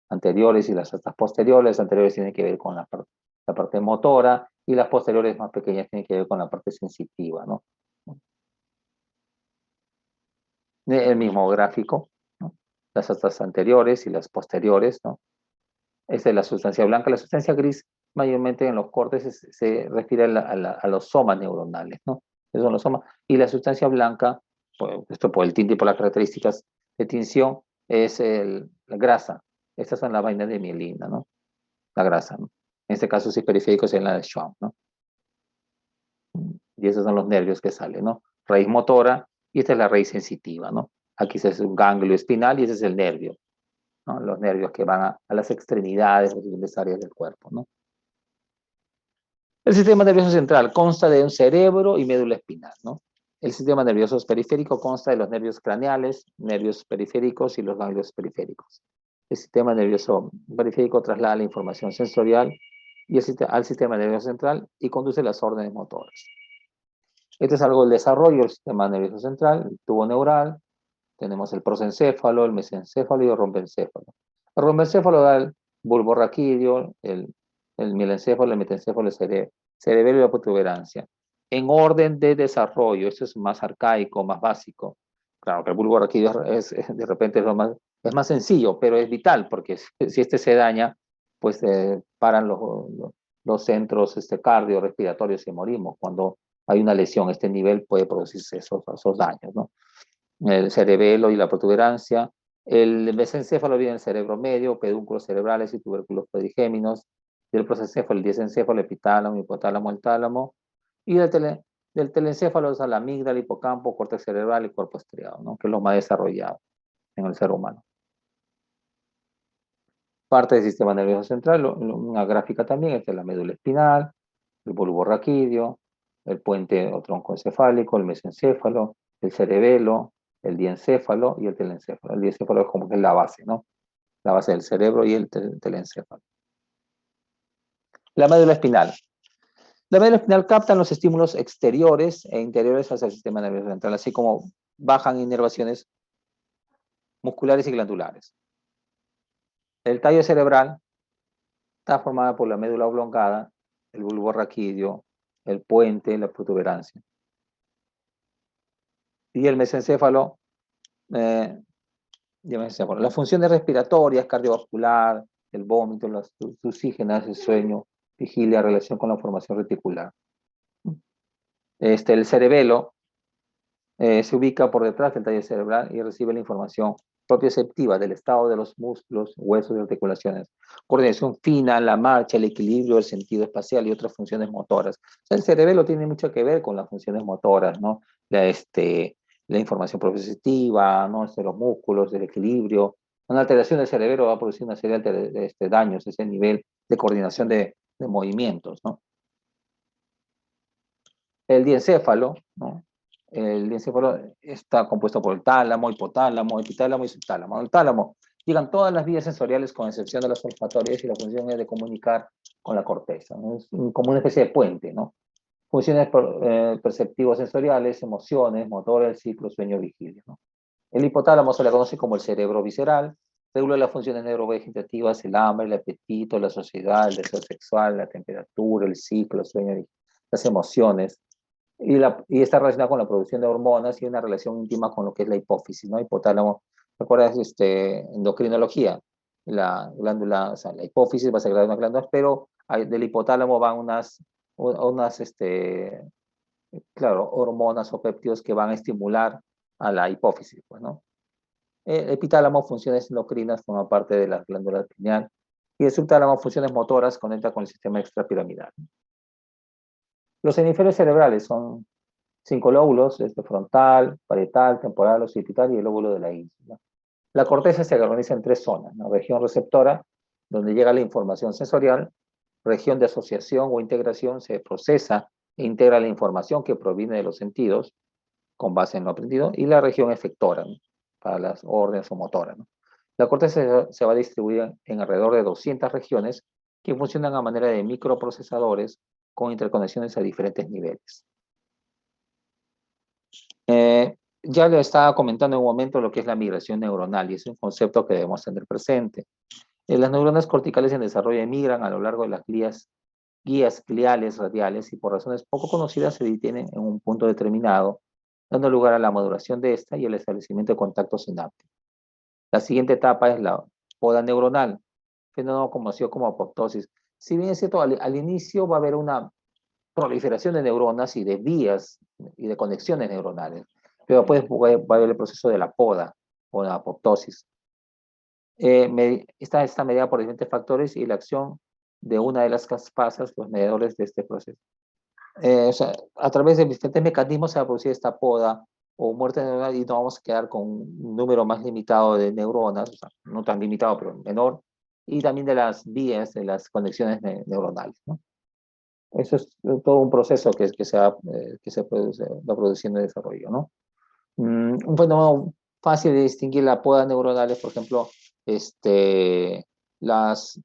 anteriores y las astas posteriores. Las anteriores tienen que ver con la parte motora y las posteriores más pequeñas tienen que ver con la parte sensitiva, ¿no? El mismo gráfico, ¿no? Las astas anteriores y las posteriores, ¿no? Esta es la sustancia blanca. La sustancia gris, mayormente en los cortes, se refiere a los somas neuronales, ¿no? Esos son los somas. Y la sustancia blanca, esto por el tinte y por las características de tinción, es la grasa. Estas son las vainas de mielina, ¿no? La grasa, ¿no? En este caso, sí, periféricos en la de Schwann, ¿no? Y esos son los nervios que salen, ¿no? Raíz motora, y esta es la raíz sensitiva, ¿no? Aquí es un ganglio espinal y ese es el nervio, ¿no? Los nervios que van a las extremidades, las diferentes áreas del cuerpo, ¿no? El sistema nervioso central consta de un cerebro y médula espinal, ¿no? El sistema nervioso periférico consta de los nervios craneales, nervios periféricos y los ganglios periféricos. El sistema nervioso periférico traslada la información sensorial al sistema nervioso central y conduce las órdenes motoras. Este es algo del desarrollo del sistema nervioso central, el tubo neural, tenemos el prosencéfalo, el mesencéfalo y el rombencéfalo. El rombencéfalo da el bulbo raquídeo, el mielencéfalo, el metencéfalo, el cerebelo y la protuberancia. En orden de desarrollo, esto es más arcaico, más básico. Claro que el bulbo raquídeo de repente es más sencillo, pero es vital, porque si este se daña, pues paran los centros cardiorrespiratorios y morimos. Cuando hay una lesión a este nivel puede producirse esos daños, ¿no? el cerebelo y la protuberancia. El mesencéfalo viene en el cerebro medio, pedúnculos cerebrales y tubérculos cuadrigéminos. Del prosencéfalo, el diencéfalo, epitálamo, hipotálamo, el tálamo. Y del telencéfalo, o sea, la amígdala, el hipocampo, córtex cerebral y cuerpo estriado, ¿no? Que es lo más desarrollado en el ser humano. Parte del sistema nervioso central, una gráfica también, esta es la médula espinal, el bulbo raquídeo, el puente o tronco encefálico, el mesencéfalo, el cerebelo, el diencéfalo y el telencéfalo. El diencéfalo es como que es la base, ¿no? La base del cerebro y el telencéfalo. La médula espinal. La médula espinal capta los estímulos exteriores e interiores hacia el sistema nervioso central, así como bajan inervaciones musculares y glandulares. El tallo cerebral está formada por la médula oblongada, el bulbo raquídeo, el puente, la protuberancia. Y el mesencéfalo, las funciones respiratorias, cardiovascular, el vómito, las oxígenas, el sueño, vigilia, relación con la formación reticular. El cerebelo se ubica por detrás del tallo cerebral y recibe la información propioceptiva del estado de los músculos, huesos y articulaciones, coordinación fina, la marcha, el equilibrio, el sentido espacial y otras funciones motoras. O sea, el cerebelo tiene mucho que ver con las funciones motoras, ¿no? La información propioceptiva, ¿no? Los músculos, el equilibrio. Una alteración del cerebro va a producir una serie de daños, ese nivel de coordinación de movimientos, ¿no? El diencéfalo, ¿no? El diencéfalo está compuesto por el tálamo, hipotálamo, epitálamo y subtálamo. Al tálamo llegan todas las vías sensoriales con excepción de las olfatorias y la función es de comunicar con la corteza, ¿no? Es como una especie de puente, ¿no? Funciones perceptivos sensoriales, emociones, motor, el ciclo, sueño, vigilia, ¿no? El hipotálamo se le conoce como el cerebro visceral, regula las funciones neurovegetativas, el hambre, el apetito, la sociedad, el deseo sexual, la temperatura, el ciclo, el sueño, las emociones y está relacionada con la producción de hormonas y una relación íntima con lo que es la hipófisis, ¿no? Hipotálamo, ¿recuerdas endocrinología? La glándula, o sea, la hipófisis va a ser una glándula, pero del hipotálamo van claro, hormonas o péptidos que van a estimular a la hipófisis, pues, ¿no? El epitálamo, funciones endocrinas, forma parte de la glándula pineal, y el subtálamo, funciones motoras, conecta con el sistema extrapiramidal. Los hemisferios cerebrales son 5 lóbulos, frontal, parietal, temporal, occipital y el lóbulo de la ínsula. La corteza se organiza en 3 zonas, ¿no? Región receptora, donde llega la información sensorial, región de asociación o integración, se procesa e integra la información que proviene de los sentidos, con base en lo aprendido, y la región efectora, ¿no? Para las órdenes o motoras, ¿no? La corteza se va a distribuir en alrededor de 200 regiones que funcionan a manera de microprocesadores con interconexiones a diferentes niveles. Ya le estaba comentando en un momento lo que es la migración neuronal y es un concepto que debemos tener presente. Las neuronas corticales en desarrollo migran a lo largo de las guías gliales radiales y por razones poco conocidas se detienen en un punto determinado, dando lugar a la maduración de esta y el establecimiento de contacto sináptico. La siguiente etapa es la poda neuronal, fenómeno conocido como apoptosis. Si bien es cierto, al inicio va a haber una proliferación de neuronas y de vías y de conexiones neuronales, pero después va a haber el proceso de la poda o la apoptosis. Esta está mediada por diferentes factores y la acción de una de las caspasas, los mediadores de este proceso. O sea, a través de diferentes mecanismos se va a producir esta poda o muerte neuronal y nos vamos a quedar con un número más limitado de neuronas, o sea, no tan limitado, pero menor, y también de las vías, de las conexiones neuronales, ¿no? Eso es todo un proceso que se produce, va produciendo el desarrollo, ¿no? Un fenómeno fácil de distinguir la poda neuronal es, por ejemplo, las,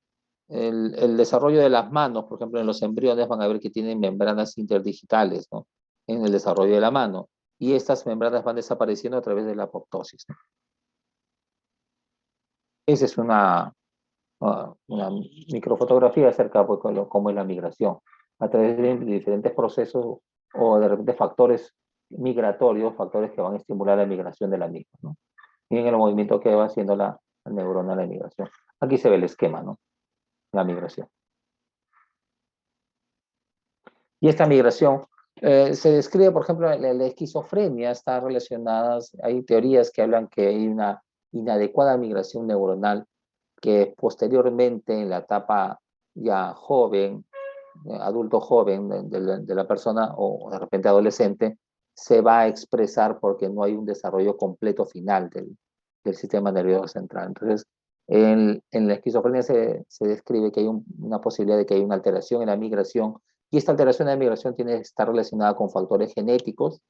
el desarrollo de las manos, por ejemplo, en los embriones van a ver que tienen membranas interdigitales, ¿no? En el desarrollo de la mano. Y estas membranas van desapareciendo a través de la apoptosis, ¿no? Esa es una microfotografía acerca de cómo es la migración. A través de diferentes procesos o de repente factores migratorios, factores que van a estimular la migración de la misma, ¿no? Y en el movimiento que va haciendo la neurona la migración. Aquí se ve el esquema, ¿no? La migración. Y esta migración Se describe, por ejemplo, la esquizofrenia está relacionada, hay teorías que hablan que hay una inadecuada migración neuronal que posteriormente en la etapa ya joven, adulto joven de la persona o de repente adolescente, se va a expresar porque no hay un desarrollo completo final del sistema nervioso central. Entonces, en la esquizofrenia se describe que hay una posibilidad de que hay una alteración en la migración y esta alteración de la migración tiene que estar relacionada con factores genéticos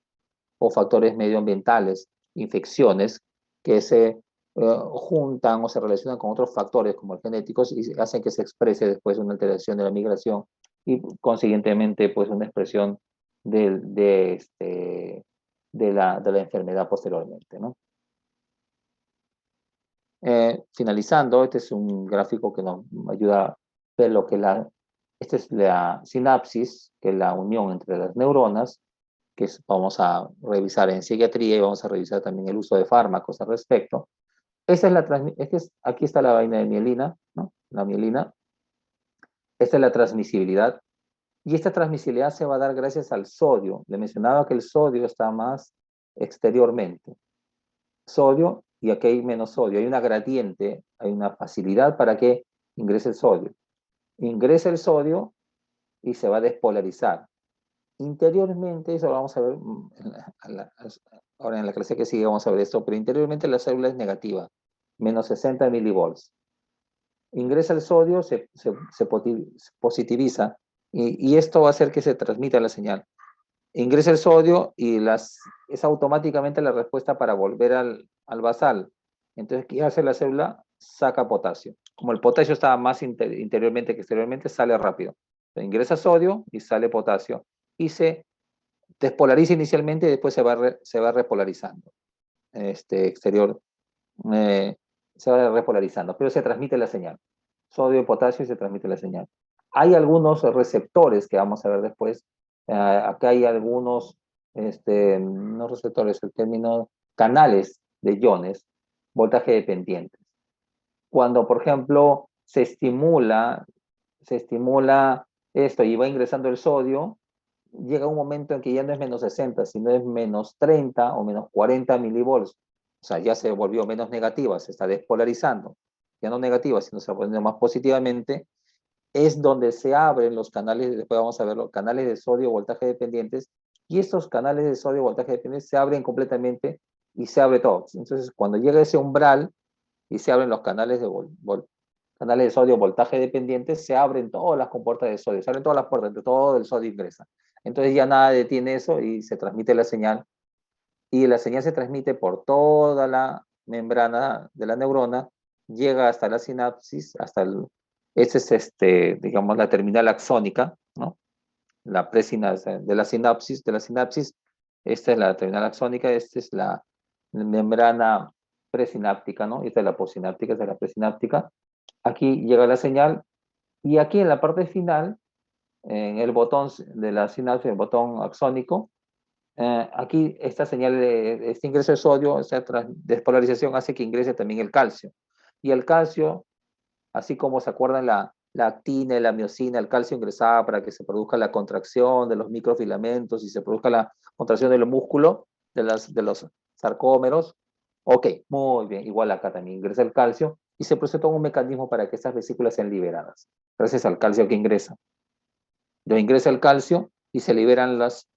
o factores medioambientales, infecciones que se juntan o se relacionan con otros factores como el genéticos y hacen que se exprese después una alteración de la migración y consiguientemente pues una expresión de la enfermedad posteriormente, ¿no? Finalizando, este es un gráfico que nos ayuda a ver lo que esta es la sinapsis, que es la unión entre las neuronas, vamos a revisar en psiquiatría y vamos a revisar también el uso de fármacos al respecto. Esa es aquí está la vaina de mielina, ¿no? La mielina. Esta es la transmisibilidad. Y esta transmisibilidad se va a dar gracias al sodio. Le mencionaba que el sodio está más exteriormente. Sodio, y aquí hay menos sodio. Hay una gradiente, hay una facilidad para que ingrese el sodio. Ingresa el sodio y se va a despolarizar. Interiormente, eso lo vamos a ver ahora en la clase que sigue vamos a ver esto, pero interiormente la célula es negativa, menos 60 milivolts. Ingresa el sodio, se positiviza y esto va a hacer que se transmita la señal. Ingresa el sodio y es automáticamente la respuesta para volver al basal. Entonces, ¿qué hace la célula? Saca potasio. Como el potasio está más interiormente que exteriormente, sale rápido. Entonces, ingresa sodio y sale potasio. Y se despolariza inicialmente y después se va repolarizando. Exterior se va repolarizando, pero se transmite la señal. Sodio y potasio y se transmite la señal. Hay algunos receptores que vamos a ver después. Acá hay algunos, no receptores, el término canales de iones, voltaje dependientes. Cuando, por ejemplo, se estimula esto y va ingresando el sodio, llega un momento en que ya no es menos 60, sino es menos 30 o menos 40 milivolts. O sea, ya se volvió menos negativa, se está despolarizando. Ya no negativa, sino se está poniendo más positivamente. Es donde se abren los canales, después vamos a ver los canales de sodio voltaje dependientes, y estos canales de sodio voltaje dependientes se abren completamente y se abre todo. Entonces, cuando llega ese umbral y se abren los canales canales de sodio voltaje dependientes, se abren todas las compuertas de sodio, se abren todas las puertas, todo el sodio ingresa. Entonces ya nada detiene eso y se transmite la señal. Y la señal se transmite por toda la membrana de la neurona, llega hasta la sinapsis, ese es digamos, la terminal axónica, ¿no? La presinapsis, de la sinapsis, esta es la terminal axónica, esta es la membrana presináptica, ¿no? Esta es la postsináptica, esta es la presináptica. Aquí llega la señal y aquí en la parte final, en el botón de la sinapsis, el botón axónico, aquí esta señal de este ingreso de sodio, esta despolarización hace que ingrese también el calcio. Y el calcio, así como se acuerdan la actina y la miosina, el calcio ingresaba para que se produzca la contracción de los microfilamentos y se produzca la contracción del músculo, de los sarcómeros. Ok, muy bien, igual acá también ingresa el calcio y se produce todo un mecanismo para que estas vesículas sean liberadas, gracias al calcio que ingresa. Entonces ingresa el calcio y se liberan las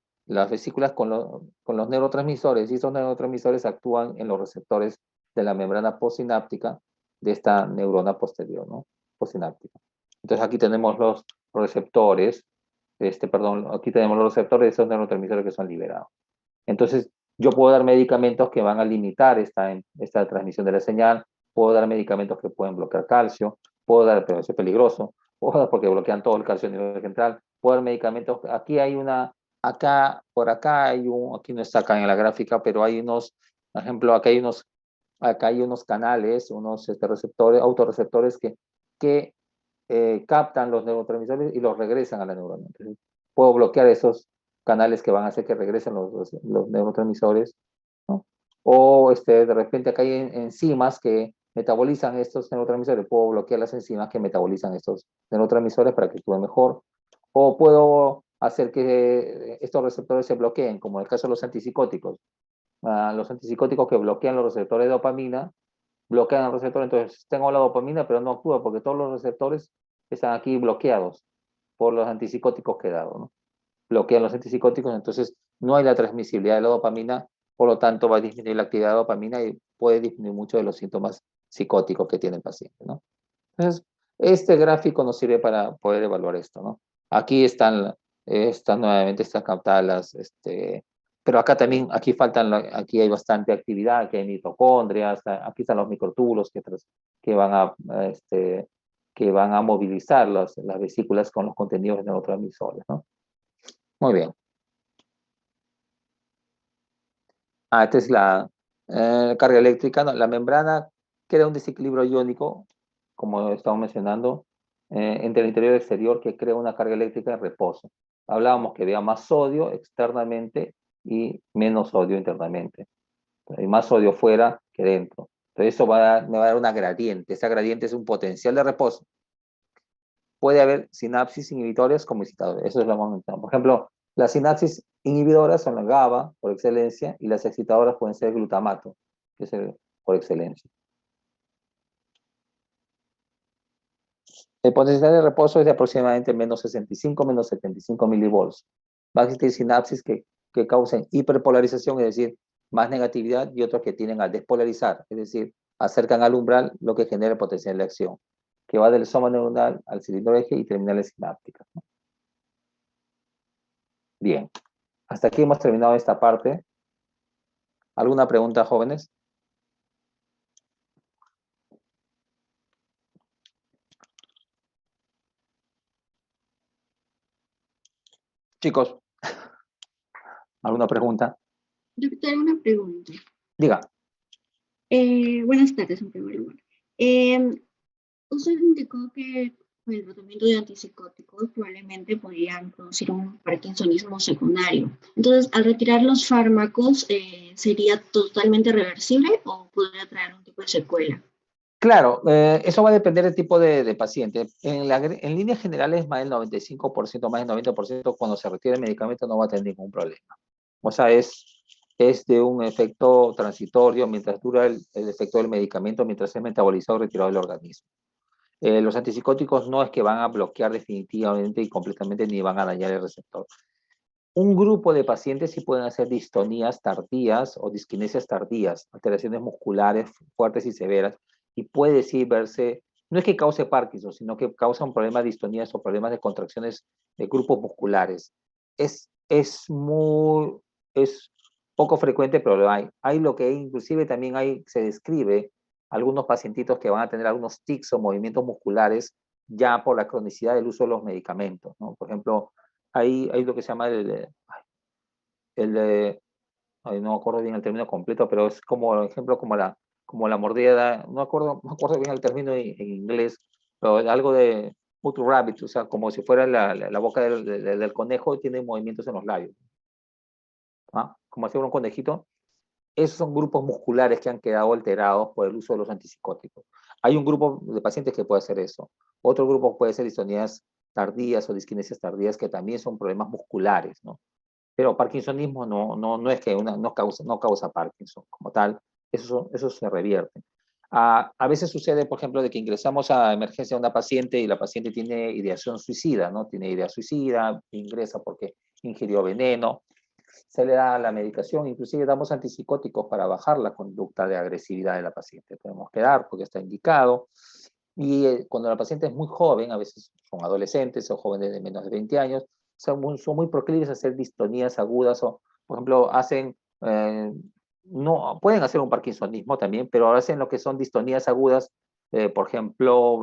vesículas con los neurotransmisores y estos neurotransmisores actúan en los receptores de la membrana postsináptica de esta neurona posterior, ¿no? Postsináptica. Entonces aquí tenemos los receptores, aquí tenemos los receptores de esos neurotransmisores que son liberados. Entonces yo puedo dar medicamentos que van a limitar esta transmisión de la señal, puedo dar medicamentos que pueden bloquear calcio, puedo dar, pero eso es peligroso, puedo dar porque bloquean todo el calcio a nivel central, puedo dar medicamentos, aquí hay por acá aquí no está acá en la gráfica, pero hay unos, por ejemplo, acá hay unos canales, unos receptores, autorreceptores que captan los neurotransmisores y los regresan a la neurona. Entonces, puedo bloquear esos canales que van a hacer que regresen los neurotransmisores, ¿no? O de repente acá hay enzimas que metabolizan estos neurotransmisores, puedo bloquear las enzimas que metabolizan estos neurotransmisores para que actúen mejor, o puedo hacer que estos receptores se bloqueen, como en el caso de los antipsicóticos. Los antipsicóticos que bloquean los receptores de dopamina, bloquean el receptor, entonces tengo la dopamina, pero no actúa porque todos los receptores están aquí bloqueados por los antipsicóticos que he dado, ¿no? Bloquean los antipsicóticos, entonces no hay la transmisibilidad de la dopamina, por lo tanto va a disminuir la actividad de dopamina y puede disminuir mucho de los síntomas psicóticos que tiene el paciente, ¿no? Entonces, este gráfico nos sirve para poder evaluar esto, ¿no? Aquí están nuevamente estas captadas, pero acá también, aquí hay bastante actividad, aquí hay mitocondrias, aquí están los microtúbulos que van a, este, que van a movilizar las vesículas con los contenidos de neurotransmisores, ¿no? Muy bien. Esta es la carga eléctrica, ¿no? La membrana crea un desequilibrio iónico, como estamos mencionando, entre el interior y el exterior, que crea una carga eléctrica en reposo. Hablábamos que había más sodio externamente y menos sodio internamente. Hay más sodio fuera que dentro. Entonces eso me va a dar una gradiente. Esa gradiente es un potencial de reposo. Puede haber sinapsis inhibitorias como excitadores. Eso es lo que vamos a mencionar. Por ejemplo, las sinapsis inhibidoras son la GABA por excelencia y las excitadoras pueden ser el glutamato, que es por excelencia. El potencial de reposo es de aproximadamente menos 65, menos 75 milivolts. Va a existir sinapsis que causen hiperpolarización, es decir, más negatividad, y otros que tienden a despolarizar, es decir, acercan al umbral, lo que genera el potencial de acción, que va del soma neuronal al cilindro eje y terminales sinápticas, ¿no? Bien, hasta aquí hemos terminado esta parte. ¿Alguna pregunta, jóvenes? Chicos, ¿alguna pregunta? Doctor, una pregunta. Diga. Buenas tardes, en primer lugar. Eh, Usted indicó que con el tratamiento de antipsicóticos probablemente podrían producir un parkinsonismo secundario. Entonces, al retirar los fármacos, ¿sería totalmente reversible o podría traer un tipo de secuela? Claro, eso va a depender del tipo de paciente. En líneas generales, más del 95%, más del 90%, cuando se retira el medicamento no va a tener ningún problema. O sea, es de un efecto transitorio mientras dura el efecto del medicamento, mientras es metabolizado o retirado del organismo. Los antipsicóticos no es que van a bloquear definitivamente y completamente ni van a dañar el receptor. Un grupo de pacientes sí pueden hacer distonías tardías o disquinesias tardías, alteraciones musculares fuertes y severas, y puede sí verse, no es que cause Parkinson, sino que causa un problema de distonías o problemas de contracciones de grupos musculares. Es poco frecuente, pero lo hay. Hay lo que inclusive también se describe algunos pacientitos que van a tener algunos tics o movimientos musculares ya por la cronicidad del uso de los medicamentos, ¿no? Por ejemplo, hay lo que se llama no me acuerdo bien el término completo, pero es como, por ejemplo, como la mordida, no me acuerdo bien el término en inglés, pero algo de Mutu Rabbit, o sea, como si fuera la boca del conejo y tiene movimientos en los labios, ¿ah? Como hacer un conejito. Esos son grupos musculares que han quedado alterados por el uso de los antipsicóticos. Hay un grupo de pacientes que puede hacer eso. Otro grupo puede ser distonías tardías o disquinesias tardías que también son problemas musculares, ¿no? Pero Parkinsonismo no es que no causa Parkinson como tal, eso se revierte. A veces sucede, por ejemplo, de que ingresamos a emergencia a una paciente y la paciente tiene ideación suicida, ¿no? Tiene idea suicida, ingresa porque ingirió veneno, se le da la medicación, inclusive damos antipsicóticos para bajar la conducta de agresividad de la paciente. Podemos quedar porque está indicado. Y cuando la paciente es muy joven, a veces son adolescentes o jóvenes de menos de 20 años, son muy proclives a hacer distonías agudas o, por ejemplo, no, pueden hacer un parkinsonismo también, pero hacen lo que son distonías agudas. Por ejemplo,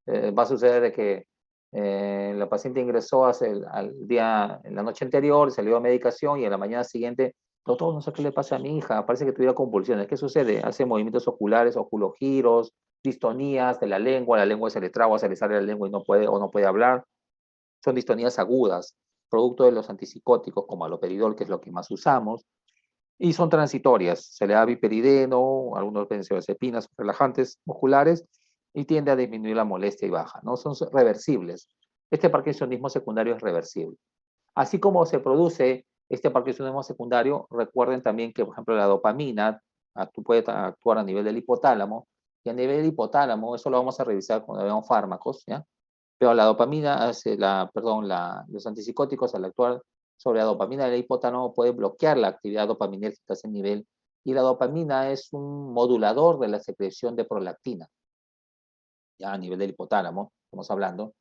va a suceder de que la paciente ingresó en la noche anterior, se le dio medicación y en la mañana siguiente, doctor, no sé qué le pasa a mi hija, parece que tuviera convulsiones. ¿Qué sucede? Hace movimientos oculares, oculogiros, distonías de la lengua se le traba, se le sale la lengua y no puede hablar. Son distonías agudas, producto de los antipsicóticos como aloperidol, que es lo que más usamos, y son transitorias. Se le da viperideno, algunos benzodiazepinas, relajantes musculares, y tiende a disminuir la molestia y baja, ¿no? Son reversibles. Este parkinsonismo secundario es reversible. Así como se produce este parkinsonismo secundario, recuerden también que, por ejemplo, la dopamina puede actuar a nivel del hipotálamo, y a nivel del hipotálamo, eso lo vamos a revisar cuando veamos fármacos, ¿ya? Pero la dopamina, los antipsicóticos al actuar sobre la dopamina del hipotálamo puede bloquear la actividad dopaminérgica a ese nivel, y la dopamina es un modulador de la secreción de prolactina, ya a nivel del hipotálamo, estamos hablando.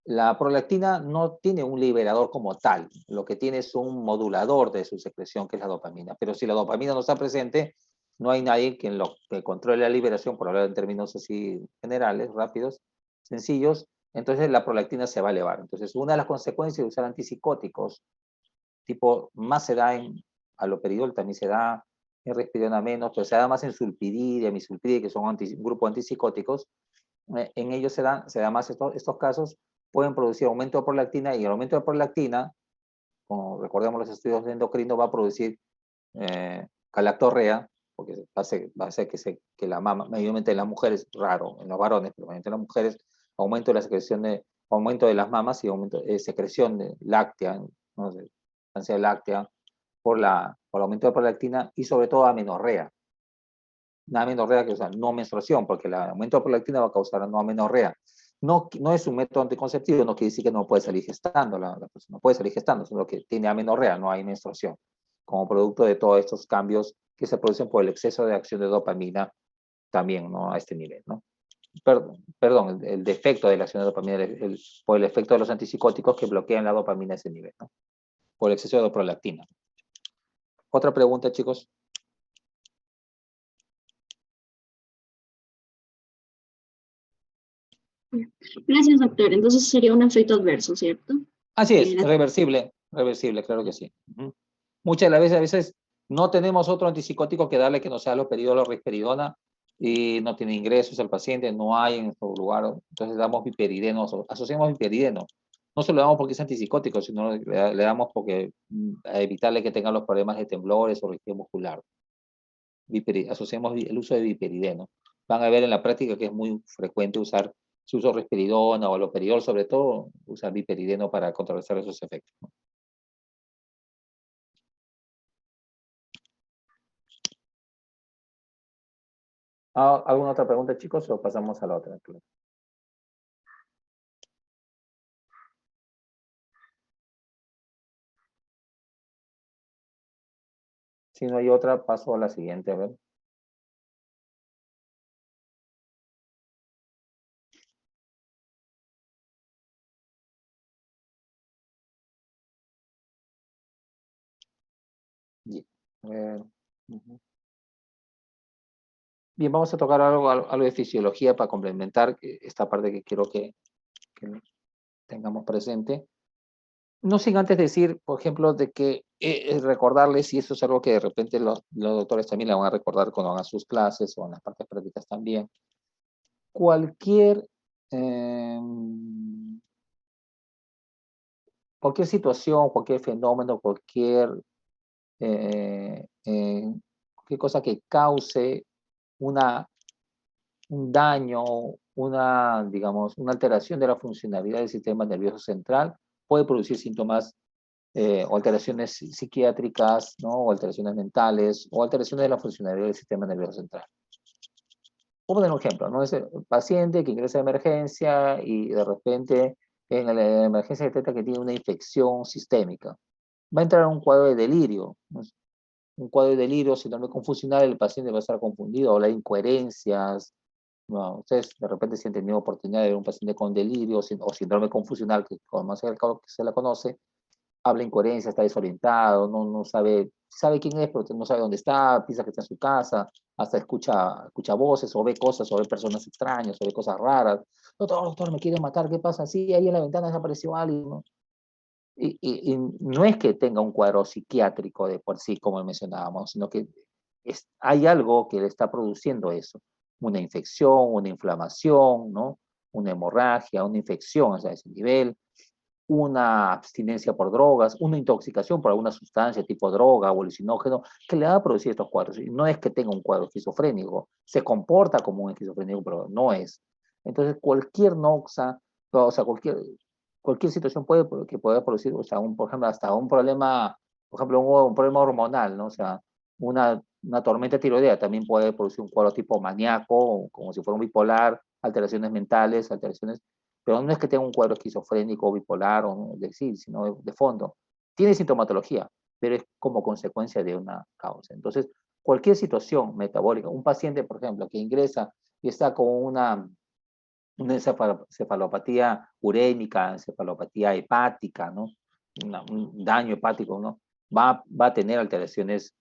La prolactina no tiene un liberador como tal, lo que tiene es un modulador de su secreción, que es la dopamina. Pero si la dopamina no está presente, no hay nadie que controle la liberación, por hablar en términos así generales, rápidos, sencillos, entonces la prolactina se va a elevar. Entonces, una de las consecuencias de usar antipsicóticos, tipo, más se da en haloperidol, también se da en risperidona menos, pero se da más en sulpiridina, misulpiridina, que son un grupo de antipsicóticos. En ellos se da más estos casos, pueden producir aumento de prolactina, y el aumento de prolactina, como recordemos los estudios de endocrino, va a producir galactorrea, porque va a hacer que la mama, mayormente en las mujeres, raro, en los varones, pero mayormente en las mujeres, aumento de la secreción aumento de las mamas y aumento de secreción de láctea, ¿no? De sustancia láctea, por el aumento de prolactina, y sobre todo amenorrea. Una amenorrea que, o sea, no menstruación, porque el aumento de prolactina va a causar no amenorrea. No, no es un método anticonceptivo, no quiere decir que no puede salir gestando, la persona no puede salir gestando, sino que tiene amenorrea, no hay menstruación, como producto de todos estos cambios que se producen por el exceso de acción de dopamina también, ¿no? A este nivel, ¿no? Perdón, el defecto de la acción de dopamina por el efecto de los antipsicóticos que bloquean la dopamina a ese nivel, ¿no? Por el exceso de prolactina. Otra pregunta, chicos. Gracias, doctor. Entonces sería un efecto adverso, ¿cierto? Así es, La- reversible, claro que sí. Muchas de las veces, a veces no tenemos otro antipsicótico que darle que no sea haloperidol o risperidona, y no tiene ingresos el paciente, no hay en nuestro lugar, entonces damos viperideno, asociamos viperideno. No se lo damos porque es antipsicótico, sino le damos porque a evitarle que tengan los problemas de temblores o rigidez muscular. Asociamos el uso de viperideno. Van a ver en la práctica que es muy frecuente usar, si uso risperidona o haloperidol, sobre todo, usar viperideno para contrarrestar esos efectos, ¿no? ¿Alguna otra pregunta, chicos, o pasamos a la otra? Si no hay otra, paso a la siguiente, a ver. Bien, a ver. Bien, vamos a tocar algo de fisiología para complementar esta parte que quiero que tengamos presente. No sin antes decir, por ejemplo, de que recordarles, y eso es algo que de repente los doctores también le van a recordar cuando hagan sus clases o en las partes prácticas también, cualquier, eh, cualquier situación, cualquier fenómeno, eh, eh, cualquier cosa que cause un daño, digamos, una alteración de la funcionalidad del sistema nervioso central, puede producir síntomas o alteraciones psiquiátricas, ¿no? O alteraciones mentales, o alteraciones de la funcionalidad del sistema nervioso central. Vamos a poner un ejemplo, ¿no? Es el paciente que ingresa a emergencia y de repente en la emergencia detecta que tiene una infección sistémica. Va a entrar a un cuadro de delirio, ¿no? Un cuadro de delirio, síndrome confusional, el paciente va a estar confundido, hablar incoherencias. No, ustedes de repente si han tenido oportunidad de ver un paciente con delirio o síndrome confusional, que como se la conoce, habla incoherencia, está desorientado, no sabe quién es, pero no sabe dónde está, piensa que está en su casa, hasta escucha voces, o ve cosas, o ve personas extrañas, o ve cosas raras. Doctor, me quiere matar, ¿qué pasa? Sí, ahí en la ventana desapareció alguien, ¿no? Y no es que tenga un cuadro psiquiátrico de por sí, como mencionábamos, sino que hay algo que le está produciendo eso. Una infección, una inflamación, ¿no? Una hemorragia, una infección a ese nivel, una abstinencia por drogas, una intoxicación por alguna sustancia tipo droga o alucinógeno, que le va a producir estos cuadros. Y no es que tenga un cuadro esquizofrénico, se comporta como un esquizofrénico, pero no es. Entonces, cualquier noxa, o sea, cualquier situación que pueda producir, o sea, por ejemplo, hasta un problema, por ejemplo, un problema hormonal, ¿no? O sea, una tormenta tiroidea también puede producir un cuadro tipo maníaco, como si fuera un bipolar, alteraciones mentales, alteraciones, pero no es que tenga un cuadro esquizofrénico o bipolar, o no, sí, sino de fondo. Tiene sintomatología, pero es como consecuencia de una causa. Entonces, cualquier situación metabólica, un paciente, por ejemplo, que ingresa y está con una encefalopatía urémica, encefalopatía hepática, ¿no? Un daño hepático, ¿no? Va a tener alteraciones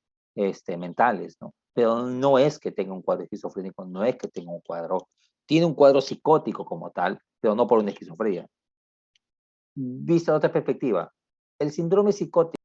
mentales, ¿no? Pero no es que tenga un cuadro esquizofrénico, no es que tenga un cuadro, tiene un cuadro psicótico como tal, pero no por una esquizofrenia. Vista otra perspectiva, el síndrome psicótico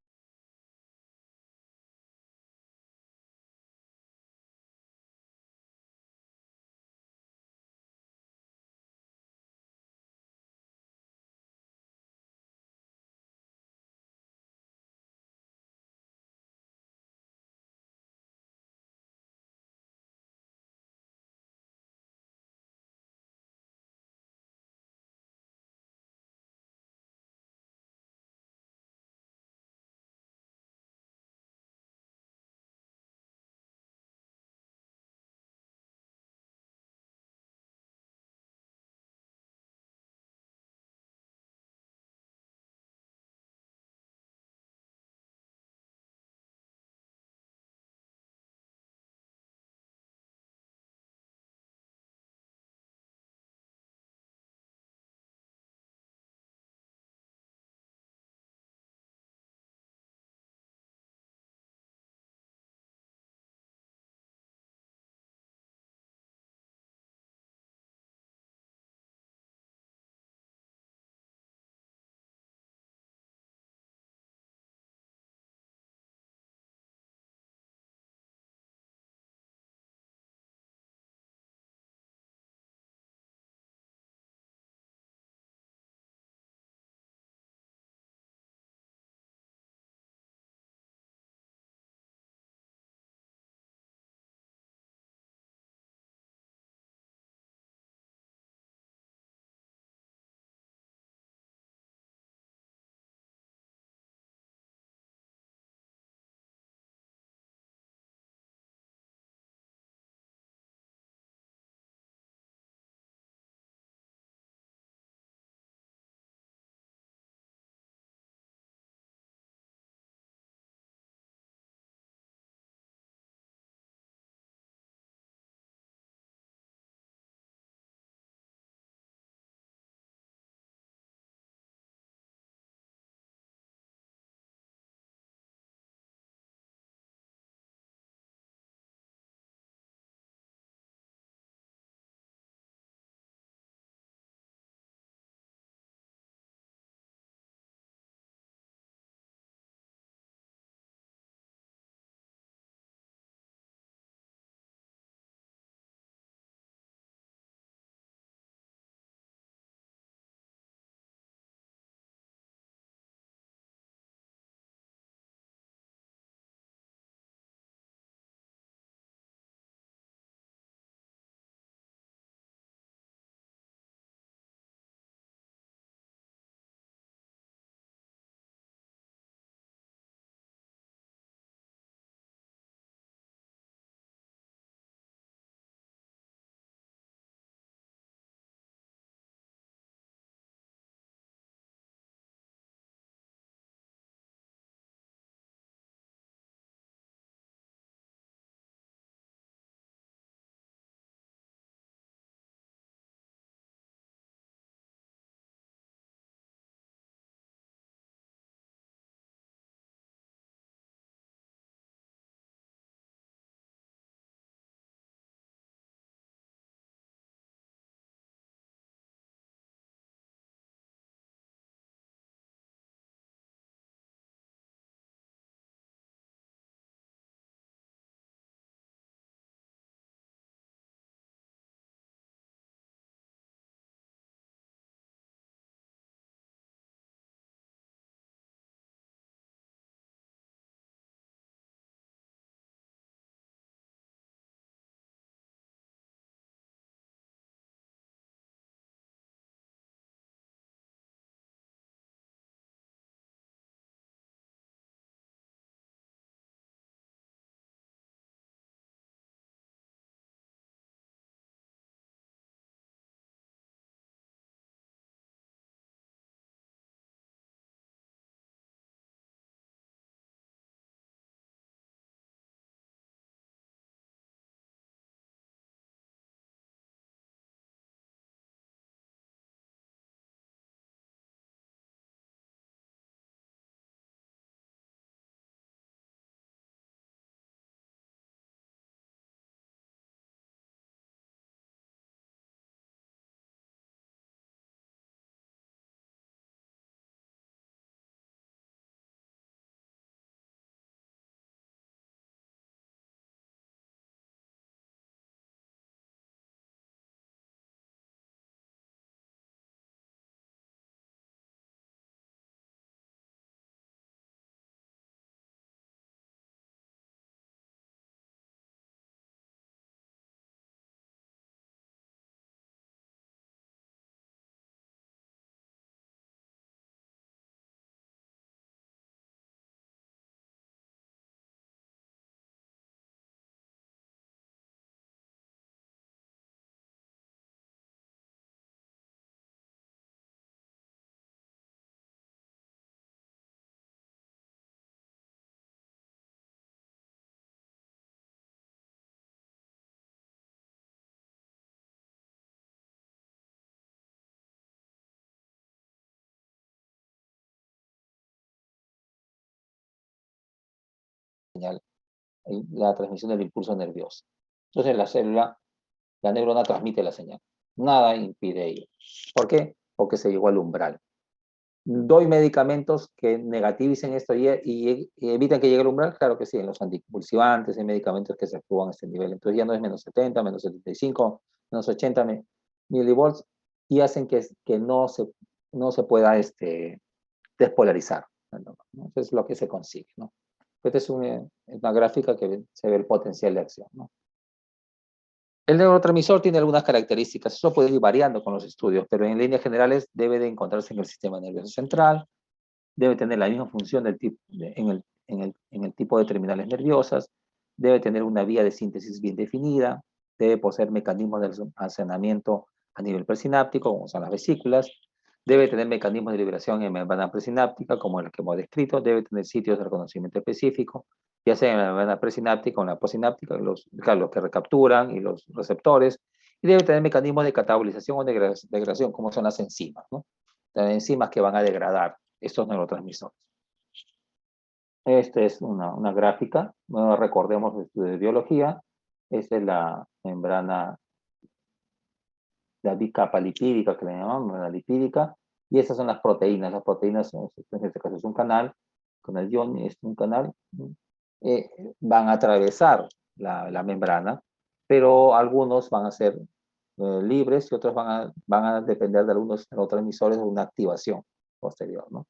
señal, la transmisión del impulso nervioso. Entonces la neurona transmite la señal. Nada impide ello. ¿Por qué? Porque se llegó al umbral. ¿Doy medicamentos que negativicen esto y evitan que llegue al umbral? Claro que sí, en los anticonvulsivantes, hay medicamentos que se actúan a este nivel. Entonces ya no es menos 70, menos 75, menos 80 milivolts y hacen que no se pueda despolarizar, ¿no? Eso es lo que se consigue, ¿no? Esta es una gráfica que se ve el potencial de acción, ¿no? El neurotransmisor tiene algunas características, eso puede ir variando con los estudios, pero en líneas generales debe de encontrarse en el sistema nervioso central, debe tener la misma función en el tipo de terminales nerviosas, debe tener una vía de síntesis bien definida, debe poseer mecanismos de almacenamiento a nivel presináptico, como son las vesículas, debe tener mecanismos de liberación en membrana presináptica, como el que hemos descrito, debe tener sitios de reconocimiento específico, ya sea en la membrana presináptica o en la postsináptica, los que recapturan y los receptores, y debe tener mecanismos de catabolización o degradación, como son las enzimas, ¿no? Las enzimas que van a degradar estos neurotransmisores. Esta es una gráfica, no recordemos el estudio de biología. Esta es la membrana, la bicapa lipídica que le llamamos, membrana lipídica, y estas son las proteínas. Las proteínas, en este caso es un canal, con el ion es un canal, van a atravesar la membrana, pero algunos van a ser libres y otros van a depender de algunos neurotransmisores de una activación posterior, ¿no?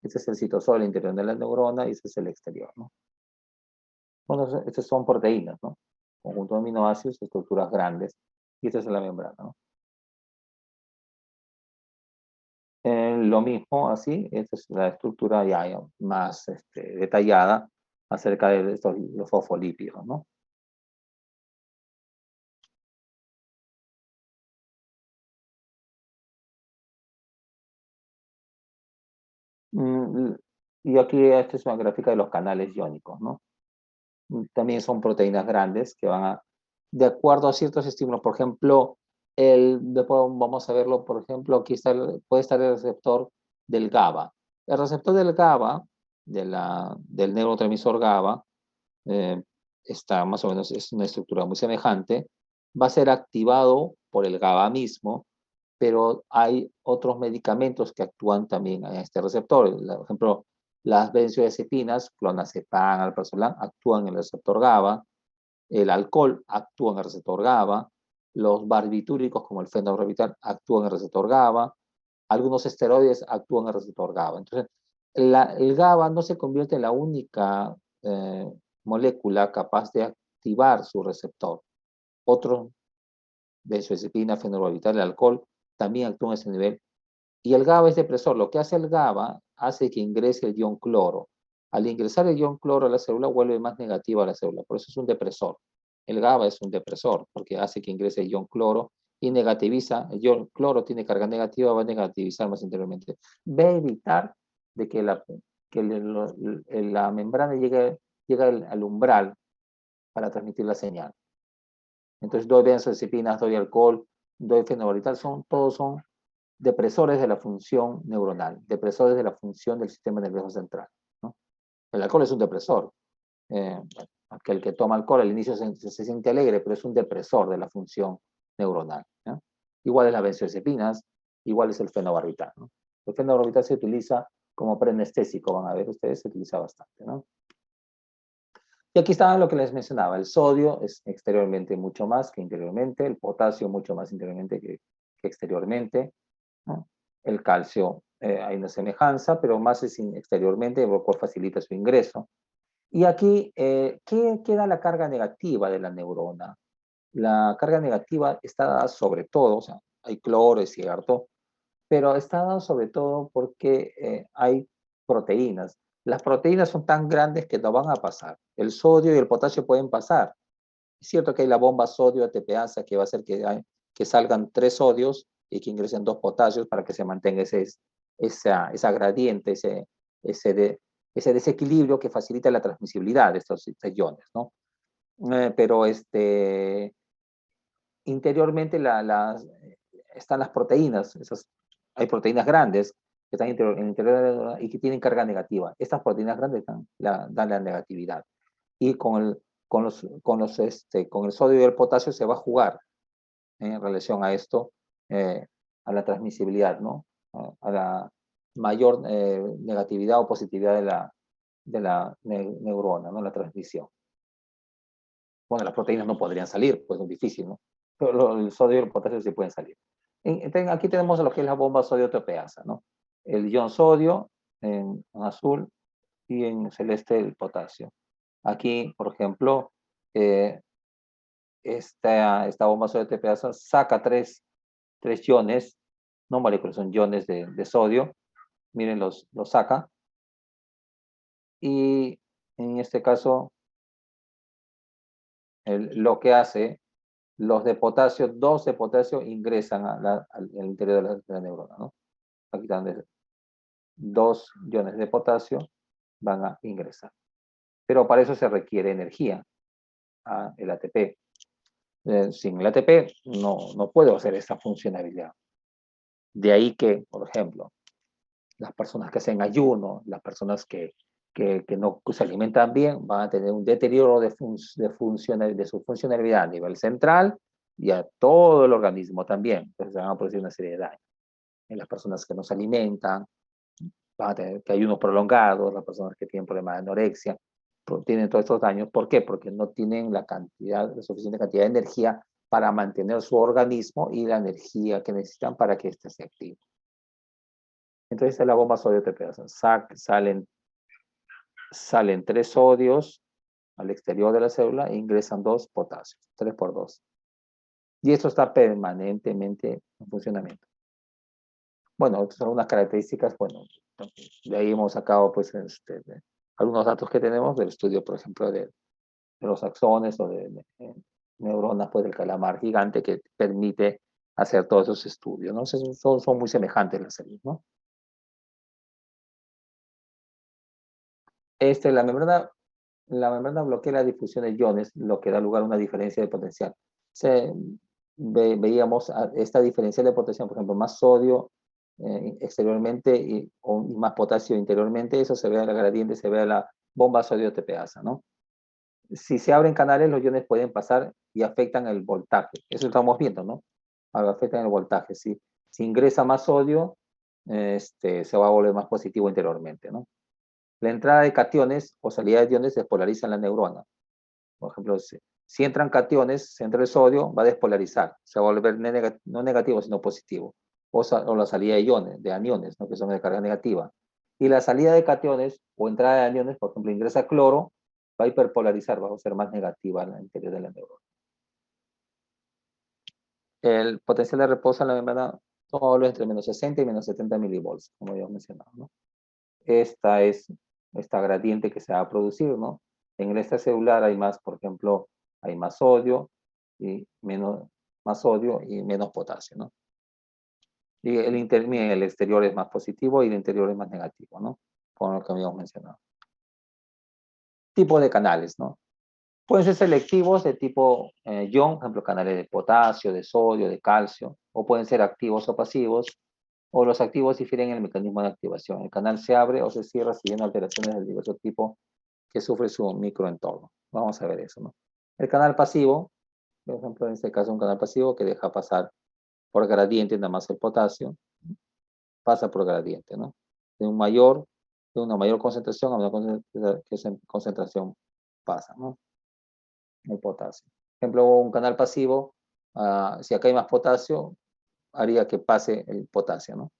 Este es el citosol al interior de la neurona y este es el exterior, ¿no? Bueno, estas son proteínas, ¿no? Conjunto de aminoácidos, estructuras grandes, y esta es la membrana, ¿no? Lo mismo, así, esta es la estructura ya más detallada acerca de los fosfolípidos, ¿no? Y aquí esta es una gráfica de los canales iónicos, ¿no? También son proteínas grandes que van de acuerdo a ciertos estímulos, por ejemplo, después vamos a verlo, por ejemplo, aquí puede estar el receptor del GABA. El receptor del GABA, del neurotransmisor GABA, está más o menos, es una estructura muy semejante, va a ser activado por el GABA mismo, pero hay otros medicamentos que actúan también a este receptor. Por ejemplo, las benzodiazepinas, clonazepam, alprazolam, actúan en el receptor GABA, el alcohol actúa en el receptor GABA, los barbitúricos como el fenobarbital actúan en el receptor GABA, algunos esteroides actúan en el receptor GABA. Entonces, el GABA no se convierte en la única molécula capaz de activar su receptor. Otros, benzodiazepina, fenobarbital, el alcohol, también actúan a ese nivel. Y el GABA es depresor. Lo que hace el GABA hace que ingrese el ion cloro. Al ingresar el ion cloro a la célula, vuelve más negativa a la célula. Por eso es un depresor. El GABA es un depresor, porque hace que ingrese el ion cloro y negativiza. El ion cloro tiene carga negativa, va a negativizar más interiormente. Va a evitar de que la membrana llegue al umbral para transmitir la señal. Entonces, doy benzodiazepinas, doy alcohol, doy fenobarbital, todos son depresores de la función neuronal, depresores de la función del sistema nervioso central, ¿no? El alcohol es un depresor. Aquel que toma alcohol al inicio se siente alegre, pero es un depresor de la función neuronal, ¿no? Igual es las benzodiazepinas, igual es el fenobarbital, ¿no? El fenobarbital se utiliza como preanestésico, van a ver ustedes, se utiliza bastante, ¿no? Y aquí está lo que les mencionaba, el sodio es exteriormente mucho más que interiormente, el potasio mucho más interiormente que exteriormente, ¿no? El calcio, hay una semejanza, pero más es exteriormente, lo cual facilita su ingreso. Y aquí, ¿qué queda la carga negativa de la neurona? La carga negativa está dada sobre todo, o sea, hay cloro, es cierto, pero está dado sobre todo porque hay proteínas. Las proteínas son tan grandes que no van a pasar. El sodio y el potasio pueden pasar. Es cierto que hay la bomba sodio ATPasa que va a hacer que salgan 3 sodios y que ingresen 2 potasios para que se mantenga esa gradiente, ese desequilibrio que facilita la transmisibilidad de estos iones, ¿no? Pero interiormente están las proteínas, hay proteínas grandes que están en el interior de la neurona y que tienen carga negativa. Estas proteínas grandes dan la negatividad. y con el sodio y el potasio se va a jugar en relación a esto, a la transmisibilidad, ¿no? A la mayor negatividad o positividad de la neurona, ¿no? La transmisión. Bueno, las proteínas no podrían salir, pues es difícil, ¿no? Pero el sodio y el potasio sí pueden salir. Aquí tenemos lo que es la bomba sodio-TPasa, ¿no? El ion sodio en azul y en celeste el potasio. Aquí, por ejemplo, esta bomba sodio-TPasa saca tres iones, no moléculas, son iones de sodio. Miren, los saca. Y en este caso, lo que hace, los de potasio, dos de potasio ingresan al interior de la neurona, ¿no? Aquí están dos iones de potasio van a ingresar. Pero para eso se requiere energía, el ATP. Sin el ATP no puedo hacer esta funcionalidad. De ahí que, por ejemplo, las personas que hacen ayuno, las personas que no se alimentan bien, van a tener un deterioro de su funcionalidad a nivel central y a todo el organismo también. Entonces se van a producir una serie de daños. En las personas que no se alimentan, van a tener ayunos prolongados, las personas que tienen problemas de anorexia, tienen todos estos daños. ¿Por qué? Porque no tienen la suficiente cantidad de energía para mantener su organismo y la energía que necesitan para que éste se active. Entonces la bomba sodio-TPasa. Salen 3 sodios al exterior de la célula e ingresan 2 potasios, 3 por 2. Y esto está permanentemente en funcionamiento. Bueno, estas son algunas características, bueno, de ahí hemos sacado pues algunos datos que tenemos del estudio, por ejemplo, de los axones o de neuronas pues, del calamar gigante que permite hacer todos esos estudios, ¿no? Son muy semejantes las células, ¿no? La membrana bloquea la difusión de iones, lo que da lugar a una diferencia de potencial. Veíamos esta diferencia de potencial, por ejemplo, más sodio exteriormente y más potasio interiormente, eso se ve en la gradiente, se ve en la bomba sodio-TPasa, ¿no? Si se abren canales, los iones pueden pasar y afectan el voltaje. Eso estamos viendo, ¿no? Afectan el voltaje. Si ingresa más sodio, se va a volver más positivo interiormente, ¿no? La entrada de cationes o salida de iones despolariza la neurona. Por ejemplo, si entran cationes, si entra el sodio, va a despolarizar. Se va a volver no negativo, sino positivo. O la salida de iones, de aniones, ¿no? Que son de carga negativa. Y la salida de cationes o entrada de aniones, por ejemplo, ingresa cloro, va a hiperpolarizar, va a ser más negativa en el interior de la neurona. El potencial de reposo en la membrana todo entre menos 60 y menos 70 milivolts, como ya he mencionado, ¿no? Esta gradiente que se va a producir, ¿no? En el extracelular hay más, por ejemplo, hay más sodio y menos potasio, ¿no? Y el exterior es más positivo y el interior es más negativo, ¿no? Con lo que habíamos mencionado. Tipo de canales, ¿no? Pueden ser selectivos de tipo ion, por ejemplo, canales de potasio, de sodio, de calcio, o pueden ser activos o pasivos, o los activos difieren en el mecanismo de activación. El canal se abre o se cierra siguiendo alteraciones del diverso tipo que sufre su microentorno. Vamos a ver eso, ¿no? El canal pasivo, por ejemplo, en este caso un canal pasivo que deja pasar por gradiente nada más el potasio, pasa por gradiente, ¿no? De una mayor concentración a una concentración pasa, ¿no? El potasio. Por ejemplo, un canal pasivo, si acá hay más potasio, haría que pase el potasio, ¿no?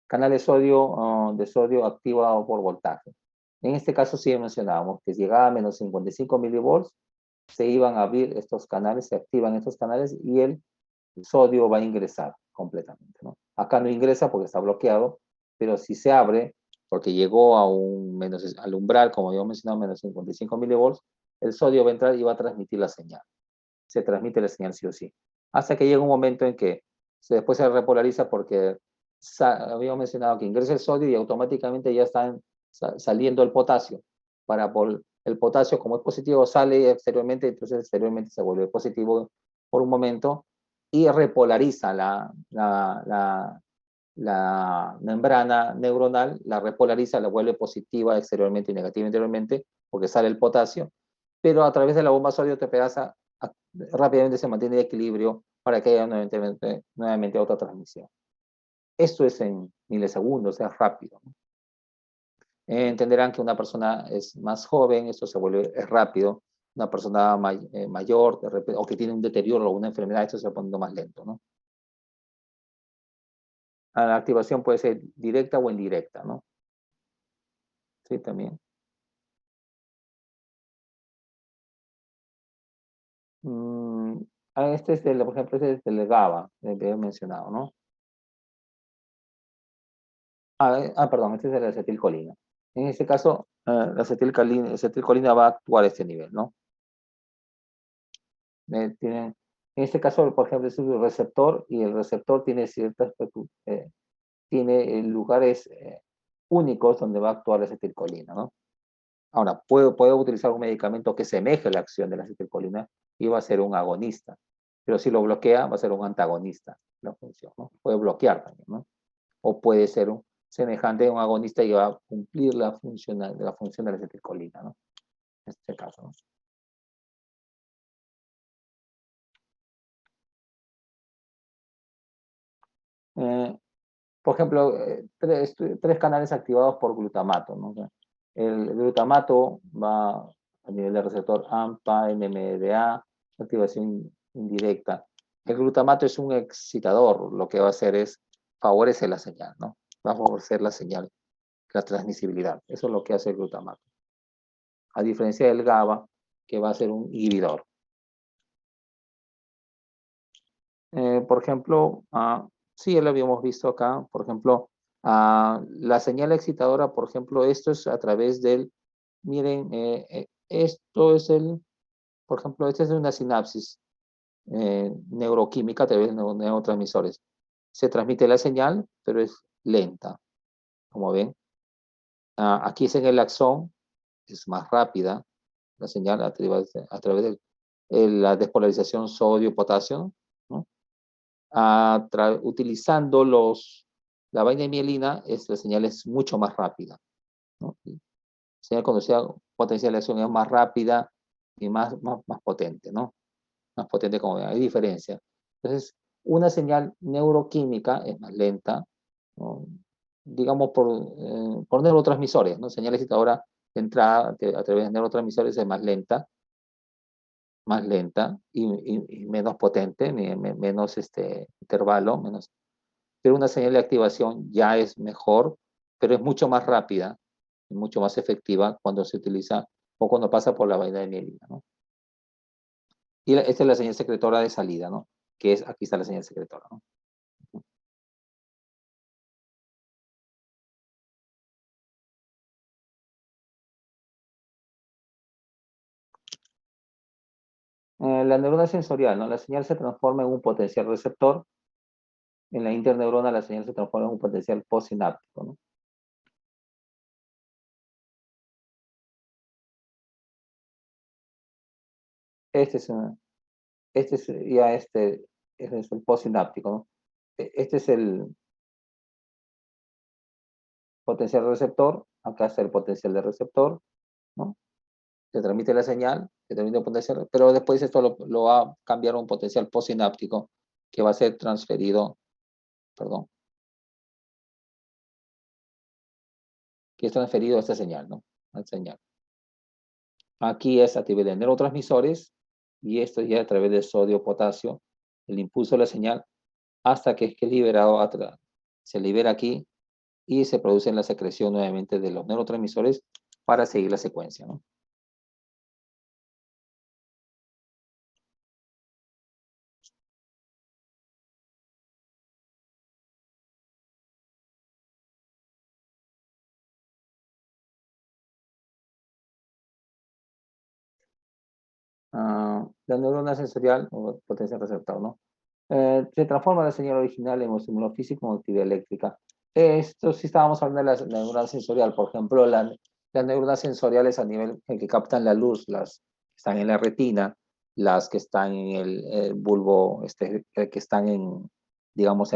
Canal de sodio activado por voltaje. En este caso sí mencionábamos que si llegaba a menos 55 milivolts, se iban a abrir estos canales, se activan estos canales y el sodio va a ingresar completamente, ¿no? Acá no ingresa porque está bloqueado, pero si se abre, porque llegó al umbral, como yo mencionado, menos 55 milivolts, el sodio va a entrar y va a transmitir la señal. Se transmite la señal sí o sí. Hasta que llega un momento en que después se repolariza porque habíamos mencionado que ingresa el sodio y automáticamente ya está saliendo el potasio. El potasio, como es positivo, sale exteriormente, entonces exteriormente se vuelve positivo por un momento y repolariza la membrana neuronal, la repolariza, la vuelve positiva exteriormente y negativa interiormente, porque sale el potasio, pero a través de la bomba sodio-TPasa rápidamente se mantiene el equilibrio para que haya nuevamente otra transmisión. Esto es en milisegundos, es rápido, ¿no? Entenderán que una persona es más joven, esto se vuelve rápido. Una persona mayor, de repente, o que tiene un deterioro o una enfermedad, esto se va poniendo más lento, ¿no? La activación puede ser directa o indirecta, ¿no? Sí, también. Este es por ejemplo, este es del GABA, que había mencionado, ¿no? Perdón, este es de la acetilcolina. En este caso, la acetilcolina va a actuar a este nivel, ¿no? En este caso, por ejemplo, es un receptor y el receptor tiene ciertas tiene lugares únicos donde va a actuar la acetilcolina, ¿no? Ahora, puedo utilizar un medicamento que semeje la acción de la acetilcolina y va a ser un agonista, pero si lo bloquea va a ser un antagonista la función, ¿no? Puede bloquear también, ¿no? O puede ser un semejante a un agonista y va a cumplir la función de la acetilcolina, ¿no? En este caso, ¿no? Por ejemplo, tres canales activados por glutamato, ¿no? O sea, el glutamato va a nivel del receptor AMPA, NMDA, activación indirecta. El glutamato es un excitador, lo que va a hacer es favorecer la señal, ¿no? Va a favorecer la señal, la transmisibilidad. Eso es lo que hace el glutamato. A diferencia del GABA, que va a ser un inhibidor. Por ejemplo, sí, ya lo habíamos visto acá, por ejemplo, la señal excitadora, por ejemplo, esto es a través del, miren, esto es por ejemplo, esta es una sinapsis neuroquímica a través de neurotransmisores. Se transmite la señal, pero es lenta, como ven. Aquí es en el axón, es más rápida la señal a través de la despolarización sodio-potasio, ¿no? Utilizando la vaina de mielina, la señal es mucho más rápida, ¿no? La señal conocida potencial de acción es más rápida y más potente, ¿no? Más potente, como ven, hay diferencia. Entonces, una señal neuroquímica es más lenta, ¿no? Digamos por neurotransmisores, ¿no? Señal excitadora de entrada a través de neurotransmisores es más lenta y menos potente, menos intervalo, pero una señal de activación ya es mejor, pero es mucho más rápida, mucho más efectiva cuando se utiliza o cuando pasa por la vaina de mielina, ¿no? Y esta es la señal secretora de salida, ¿no? Que es, aquí está la señal secretora, ¿no? La neurona sensorial, ¿no? La señal se transforma en un potencial receptor. En la interneurona la señal se transforma en un potencial postsináptico, ¿no? Este es el postsináptico, ¿no? Este es el potencial receptor, acá está el potencial de receptor, ¿no? Se transmite la señal, se transmite un potencial, pero después esto lo va a cambiar a un potencial postsináptico que va a ser transferido, perdón, que es transferido a esta señal, ¿no? A esta señal. Aquí es a través de neurotransmisores y esto ya a través de sodio-potasio, el impulso de la señal hasta que es liberado, se libera aquí y se produce la secreción nuevamente de los neurotransmisores para seguir la secuencia, ¿no? La neurona sensorial o potencia receptor, ¿no? Se transforma la señal original en un estímulo físico o actividad eléctrica. Esto sí estábamos hablando de la neurona sensorial, por ejemplo, las neuronas sensoriales a nivel en que captan la luz, las que están en la retina, las que están en el bulbo, que están digamos,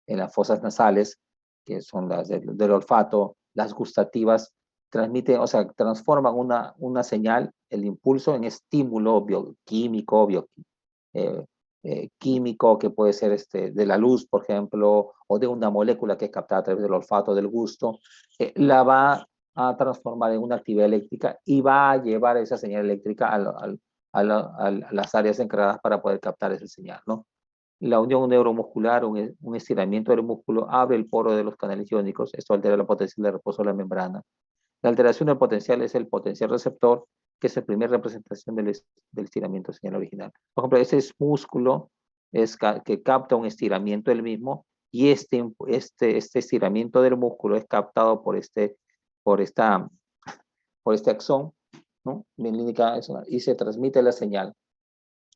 en las fosas nasales, que son las del olfato, las gustativas, transmiten, o sea, transforman una señal, el impulso, en estímulo bioquímico, eh, químico, que puede ser de la luz, por ejemplo, o de una molécula que es captada a través del olfato, del gusto, la va a transformar en una actividad eléctrica y va a llevar esa señal eléctrica a las áreas encargadas para poder captar esa señal, ¿no? La unión neuromuscular, un estiramiento del músculo, abre el poro de los canales iónicos. Esto altera la potencial de reposo de la membrana. La alteración del potencial es el potencial receptor, que es la primera representación del estiramiento señal original. Por ejemplo, ese es músculo que capta un estiramiento del mismo, y este estiramiento del músculo es captado por este axón, ¿no? Y se transmite la señal,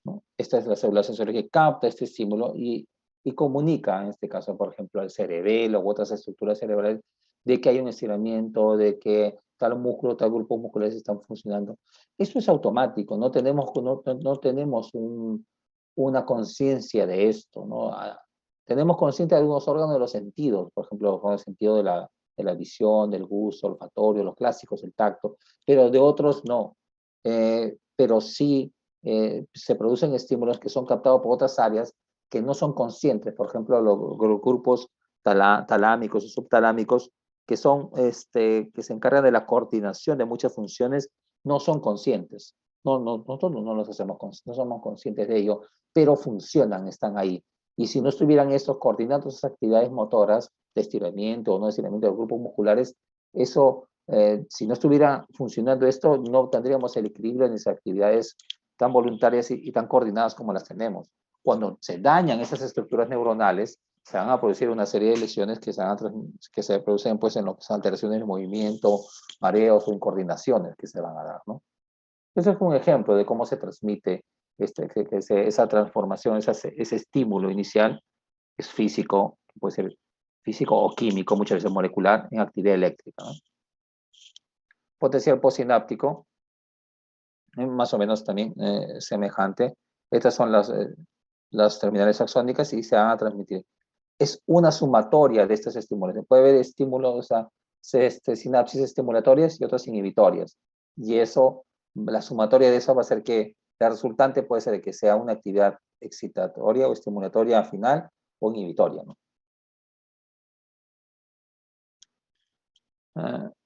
¿no? Esta es la célula sensoria que capta este estímulo y comunica, en este caso, por ejemplo, al cerebelo u otras estructuras cerebrales, de que hay un estiramiento, de que tal músculo, tal grupo musculares están funcionando. Esto es automático, no tenemos una conciencia de esto, ¿no? Tenemos conciencia de algunos órganos de los sentidos, por ejemplo, con el sentido de la visión, del gusto, olfatorio, los clásicos, el tacto, pero de otros no. Pero sí se producen estímulos que son captados por otras áreas que no son conscientes, por ejemplo, los grupos talámicos o subtalámicos, que se encargan de la coordinación de muchas funciones, no son conscientes. Nosotros no somos conscientes de ello, pero funcionan, están ahí. Y si no estuvieran estos coordinando esas actividades motoras de estiramiento o no estiramiento de grupos musculares, eso, si no estuviera funcionando esto, no tendríamos el equilibrio en esas actividades tan voluntarias y tan coordinadas como las tenemos. Cuando se dañan esas estructuras neuronales, se van a producir una serie de lesiones que se producen pues, en lo que son alteraciones de movimiento, mareos o incoordinaciones que se van a dar, ¿no? Ese es un ejemplo de cómo se transmite esa transformación, ese estímulo inicial, es físico, puede ser físico o químico, muchas veces molecular, en actividad eléctrica, ¿no? Potencial postsináptico, más o menos también semejante. Estas son las terminales axónicas y se van a transmitir. Es una sumatoria de estas estímulos. Puede haber estímulos, o sea, sinapsis estimulatorias y otras inhibitorias. Y eso, la sumatoria de eso va a ser que la resultante puede ser que sea una actividad excitatoria o estimulatoria final o inhibitoria, ¿no?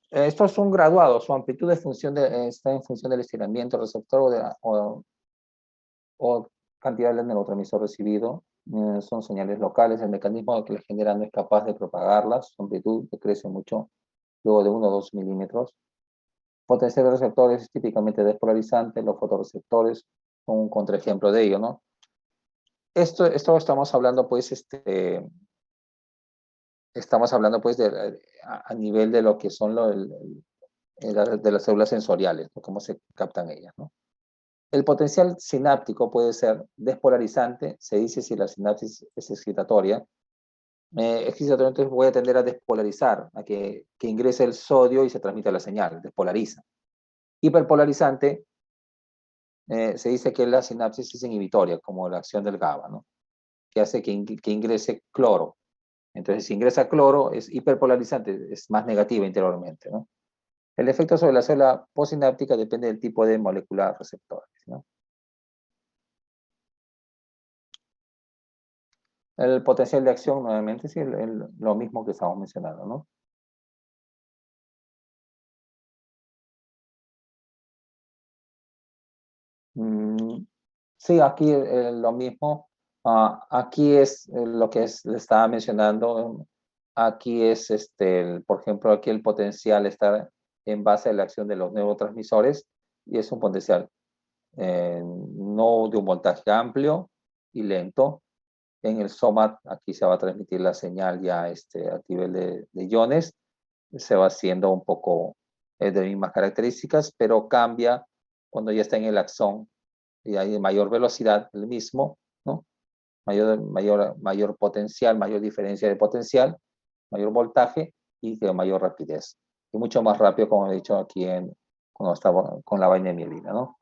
Estos son graduados, su amplitud está en función del estiramiento receptor o cantidad del neurotransmisor recibido. Son señales locales, el mecanismo que las genera no es capaz de propagarlas, su amplitud decrece mucho luego de 1 o 2 milímetros. Potencial de receptores es típicamente despolarizante, los fotorreceptores son un contraejemplo de ello, ¿no? Esto estamos hablando, pues, estamos hablando, pues, a nivel de lo que son de las células sensoriales, ¿no? Cómo se captan ellas, ¿no? El potencial sináptico puede ser despolarizante, se dice si la sinapsis es excitatoria. Entonces voy a tender a despolarizar, a que ingrese el sodio y se transmita la señal, despolariza. Hiperpolarizante, se dice que la sinapsis es inhibitoria, como la acción del GABA, ¿no? Que hace que ingrese cloro. Entonces, si ingresa cloro, es hiperpolarizante, es más negativa interiormente, ¿no? El efecto sobre la célula postsináptica depende del tipo de molecular receptores, ¿no? El potencial de acción, nuevamente, sí, lo mismo que estamos mencionando, ¿no? Sí, aquí lo mismo. Aquí es lo que le estaba mencionando. Aquí es, por ejemplo, aquí el potencial está en base a la acción de los neurotransmisores y es un potencial no de un voltaje amplio y lento. En el SOMAT, aquí se va a transmitir la señal ya a nivel de iones. Se va haciendo un poco de mismas características, pero cambia cuando ya está en el axón y hay mayor velocidad, el mismo, ¿no? Mayor potencial, mayor diferencia de potencial, mayor voltaje y de mayor rapidez. Y mucho más rápido, como he dicho aquí cuando estaba con la vaina de mielina, ¿no?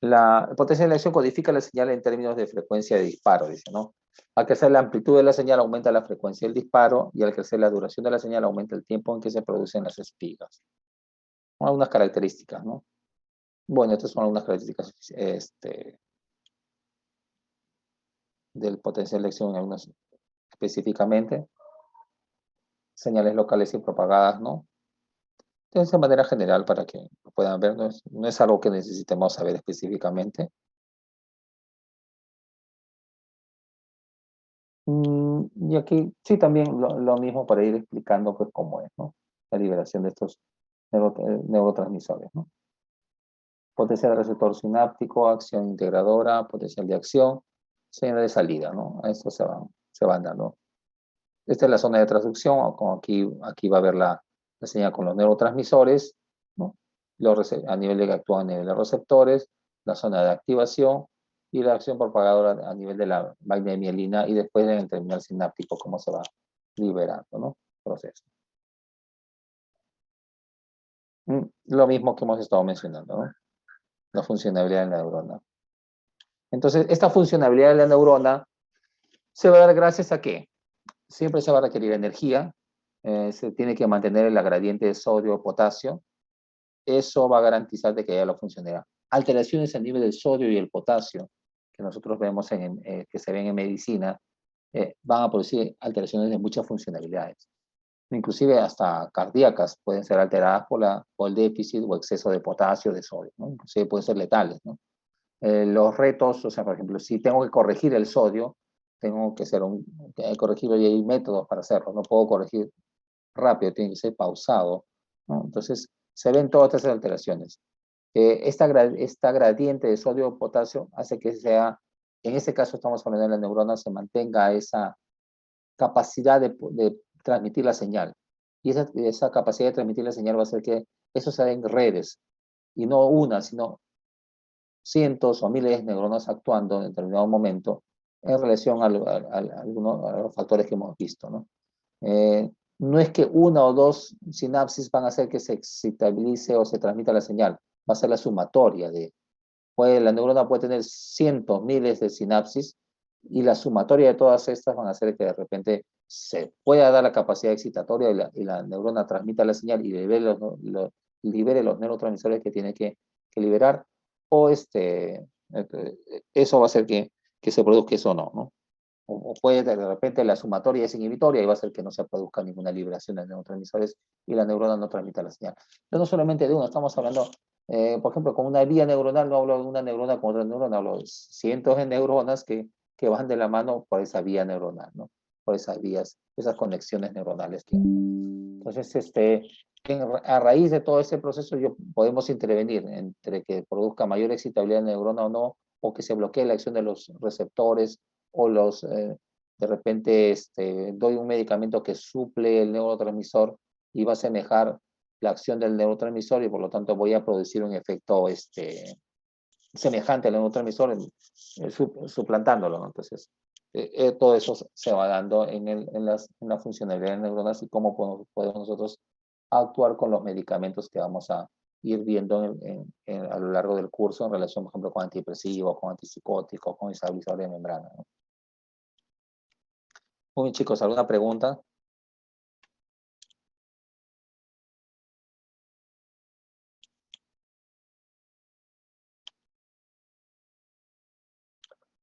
La potencia de acción codifica la señal en términos de frecuencia de disparo, dice, ¿no? Al crecer la amplitud de la señal aumenta la frecuencia del disparo y al crecer la duración de la señal aumenta el tiempo en que se producen las espigas. Algunas características, ¿no? Bueno, estas son algunas características del potencial de acción, algunas específicamente. Señales locales y propagadas, ¿no? Entonces, de manera general, para que lo puedan ver, no es algo que necesitemos saber específicamente. Y aquí sí también lo mismo para ir explicando pues cómo es, ¿no? La liberación de estos neurotransmisores, ¿no? Potencial de receptor sináptico, acción integradora, potencial de acción, señal de salida, ¿no? A esto se van dando. Esta es la zona de transducción, como aquí va a ver la señal con los neurotransmisores, ¿no? A nivel de que actúan a nivel de receptores, la zona de activación y la acción propagadora a nivel de la vaina de mielina y después en el terminal sináptico, cómo se va liberando, ¿no? Proceso. Lo mismo que hemos estado mencionando, ¿no? La funcionalidad de la neurona. Entonces, esta funcionalidad de la neurona se va a dar gracias a qué? Siempre se va a requerir energía, se tiene que mantener la gradiente de sodio-potasio, eso va a garantizar de que haya la funcionalidad. Alteraciones a nivel del sodio y el potasio, que nosotros vemos que se ven en medicina, van a producir alteraciones de muchas funcionalidades. Inclusive hasta cardíacas pueden ser alteradas por el déficit o exceso de potasio, de sodio, ¿no? Inclusive pueden ser letales, ¿no? Los retos, o sea, por ejemplo, si tengo que corregir el sodio, tengo que corregirlo y hay métodos para hacerlo, no puedo corregir rápido, tiene que ser pausado, ¿no? Entonces, se ven todas estas alteraciones. Esta gradiente de sodio-potasio hace que en este caso estamos hablando de la neurona, se mantenga esa capacidad de transmitir la señal. Y esa capacidad de transmitir la señal va a hacer que eso se haga en redes, y no una, sino cientos o miles de neuronas actuando en determinado momento en relación a los factores que hemos visto, ¿no? No es que una o dos sinapsis van a hacer que se excitabilice o se transmita la señal, va a ser la sumatoria la neurona puede tener cientos, miles de sinapsis y la sumatoria de todas estas van a hacer que de repente se pueda dar la capacidad excitatoria y la neurona transmita la señal y libere los neurotransmisores que tiene que liberar, o eso va a hacer que se produzca eso o no, ¿no? O puede de repente la sumatoria es inhibitoria y va a hacer que no se produzca ninguna liberación de neurotransmisores y la neurona no transmita la señal. Entonces, no solamente de uno, estamos hablando, por ejemplo, con una vía neuronal, no hablo de una neurona con otra neurona, hablo de cientos de neuronas que van de la mano por esa vía neuronal, ¿no? Por esas vías, esas conexiones neuronales. Entonces, a raíz de todo ese proceso, podemos intervenir entre que produzca mayor excitabilidad de neurona o no, o que se bloquee la acción de los receptores, o de repente doy un medicamento que suple el neurotransmisor y va a asemejar la acción del neurotransmisor y por lo tanto voy a producir un efecto semejante al neurotransmisor suplantándolo, ¿no? Entonces, todo eso se va dando en la funcionalidad de neuronas y cómo podemos nosotros actuar con los medicamentos que vamos a ir viendo a lo largo del curso en relación, por ejemplo, con antidepresivos, con antipsicóticos, con estabilizadores de membrana, ¿no? Muy bien, chicos, ¿alguna pregunta?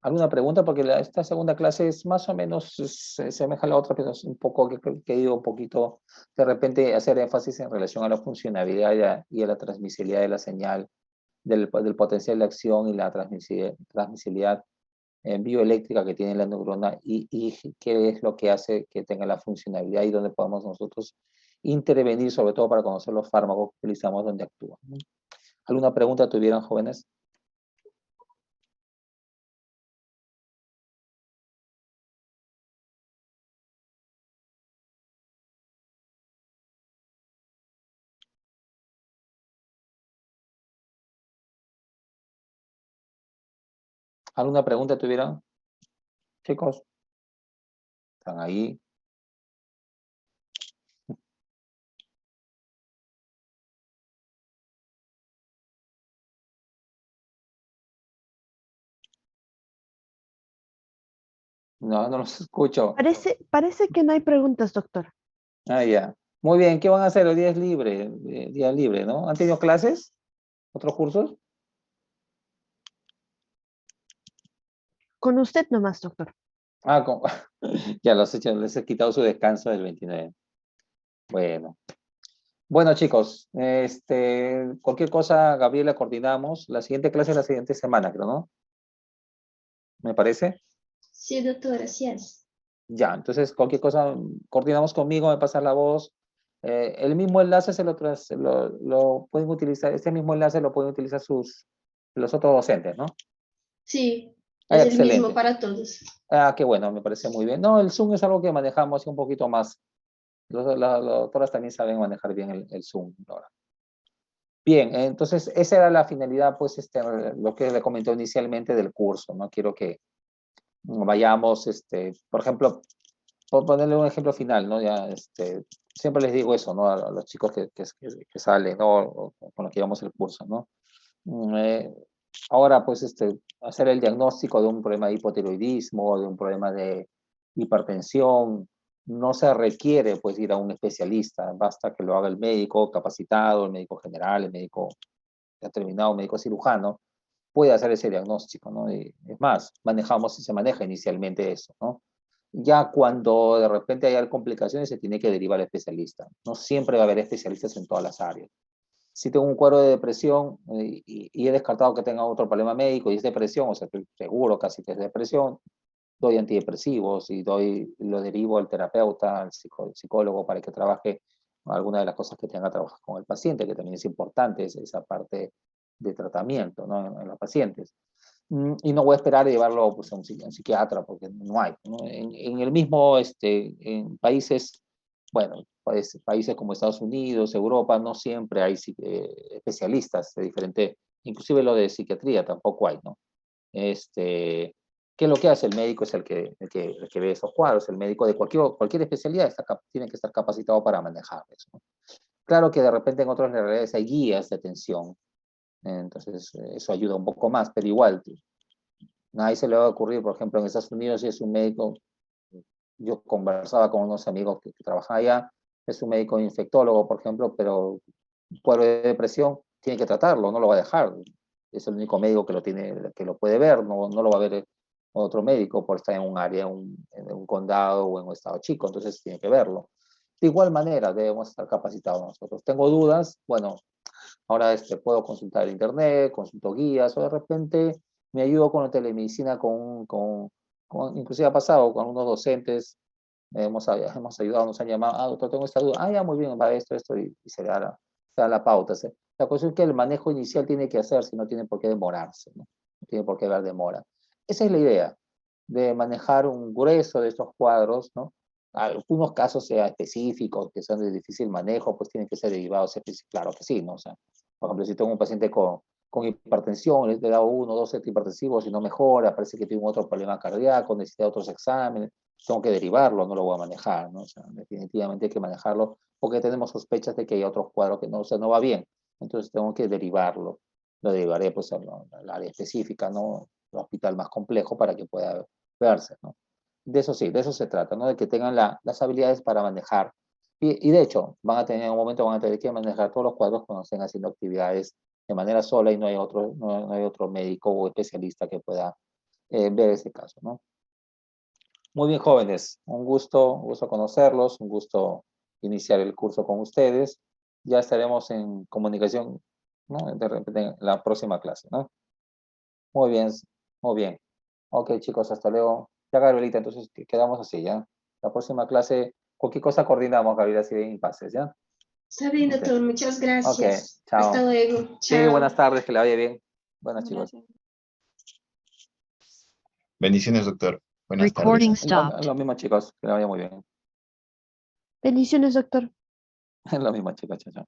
¿Alguna pregunta? Porque esta segunda clase es más o menos, se asemeja a la otra, pero es un poco, que digo, un poquito, de repente hacer énfasis en relación a la funcionalidad y a la transmisibilidad de la señal, del potencial de acción y la transmisibilidad bioeléctrica que tiene la neurona y qué es lo que hace que tenga la funcionalidad y dónde podemos nosotros intervenir, sobre todo para conocer los fármacos que utilizamos, dónde actúan, ¿no? ¿Alguna pregunta tuvieran, jóvenes? ¿Alguna pregunta tuvieran, chicos? ¿Están ahí? No, no los escucho. Parece que no hay preguntas, doctor. Ah, ya. Muy bien, ¿qué van a hacer? Hoy día es libre, día libre, ¿no? ¿Han tenido clases? ¿Otros cursos? Con usted nomás, doctor. Ah, ya les he quitado su descanso del 29. Bueno. Bueno, chicos, cualquier cosa, Gabriela, coordinamos. La siguiente clase es la siguiente semana, creo, ¿no? ¿Me parece? Sí, doctor, gracias. Ya, entonces cualquier cosa, coordinamos conmigo, me pasas la voz. El mismo enlace lo pueden utilizar, este mismo enlace lo pueden utilizar los otros docentes, ¿no? Sí, Ah, es el mismo excelente. para todos. Ah, qué bueno, me parece muy bien. No, el Zoom es algo que manejamos un poquito más. Las doctoras también saben manejar bien el Zoom ahora. Bien, entonces esa era la finalidad, pues, lo que le comentó inicialmente del curso, ¿no? Quiero que vayamos, por ejemplo, por ponerle un ejemplo final, ¿no? Ya, siempre les digo eso, ¿no? A los chicos que salen, ¿no? O con los que llevamos el curso, ¿no? Ahora, pues, hacer el diagnóstico de un problema de hipotiroidismo, de un problema de hipertensión, no se requiere, pues, ir a un especialista, basta que lo haga el médico capacitado, el médico general, el médico determinado, el médico cirujano, puede hacer ese diagnóstico, ¿no? Y es más, manejamos y se maneja inicialmente eso, ¿no? Ya cuando de repente hay complicaciones, se tiene que derivar al especialista. No siempre va a haber especialistas en todas las áreas. Si tengo un cuadro de depresión y he descartado que tenga otro problema médico y es depresión, o sea, estoy seguro casi que es depresión, doy antidepresivos y lo derivo al terapeuta, al psicólogo para que trabaje alguna de las cosas que tenga que trabajar con el paciente, que también es importante esa parte de tratamiento, ¿no? En los pacientes. Y no voy a esperar a llevarlo, pues, a un psiquiatra, porque no hay, ¿no? En el mismo, en países, bueno, países como Estados Unidos, Europa, no siempre hay especialistas de diferente, inclusive lo de psiquiatría tampoco hay, ¿no? ¿Qué es lo que hace? El médico es el que ve esos cuadros, el médico de cualquier especialidad tiene que estar capacitado para manejar eso, ¿no? Claro que de repente en otras realidades hay guías de atención, entonces eso ayuda un poco más, pero igual, nadie se le va a ocurrir, por ejemplo, en Estados Unidos, si es un médico, yo conversaba con unos amigos que trabajan allá, es un médico infectólogo, por ejemplo, pero cuadro de depresión tiene que tratarlo, no lo va a dejar. Es el único médico que lo puede ver, no lo va a ver otro médico por estar en un área, en un condado o en un estado chico, entonces tiene que verlo. De igual manera, debemos estar capacitados nosotros. Tengo dudas, bueno, ahora puedo consultar el internet, consulto guías, o de repente me ayudo con la telemedicina, inclusive ha pasado con algunos docentes, hemos ayudado, nos han llamado, doctor, tengo esta duda, ya, muy bien, va esto, y se da la pauta. La cuestión es que el manejo inicial tiene que hacerse, no tiene por qué demorarse, ¿no? No tiene por qué haber demora. Esa es la idea, de manejar un grueso de estos cuadros, ¿no? Algunos casos sea específicos, que son de difícil manejo, pues tienen que ser derivados, claro que sí, ¿no? O sea, por ejemplo, si tengo un paciente con hipertensión, le he dado 1 o 2 antihipertensivos y no mejora, parece que tiene otro problema cardíaco, necesita otros exámenes, tengo que derivarlo, no lo voy a manejar, ¿no? O sea, definitivamente hay que manejarlo porque tenemos sospechas de que hay otros cuadros que no, o sea, no va bien, entonces tengo que derivarlo. Lo derivaré, pues, al área específica, ¿no? El hospital más complejo para que pueda verse, ¿no? De eso sí, de eso se trata, ¿no? De que tengan las habilidades para manejar. Y de hecho, en un momento van a tener que manejar todos los cuadros cuando estén haciendo actividades de manera sola y no hay otro médico o especialista que pueda ver ese caso, ¿no? Muy bien, jóvenes, un gusto conocerlos, un gusto iniciar el curso con ustedes. Ya estaremos en comunicación, ¿no? De repente en la próxima clase, ¿no? Muy bien, muy bien. Ok, chicos, hasta luego. Ya, Gabrielita, entonces quedamos así, ¿ya? La próxima clase, cualquier cosa coordinamos, Gabriela, si hay impases, ¿ya? Está bien, Ok, doctor, muchas ok, gracias. Hasta chao. luego. Sí, Chao. buenas tardes, que la vaya bien. Buenas, chicos. Gracias. Bendiciones, doctor. Buenas Recording tardes. stopped. Lo mismo, chicos, que la vaya muy bien. Bendiciones, doctor. Lo mismo, chicos, chao, chao.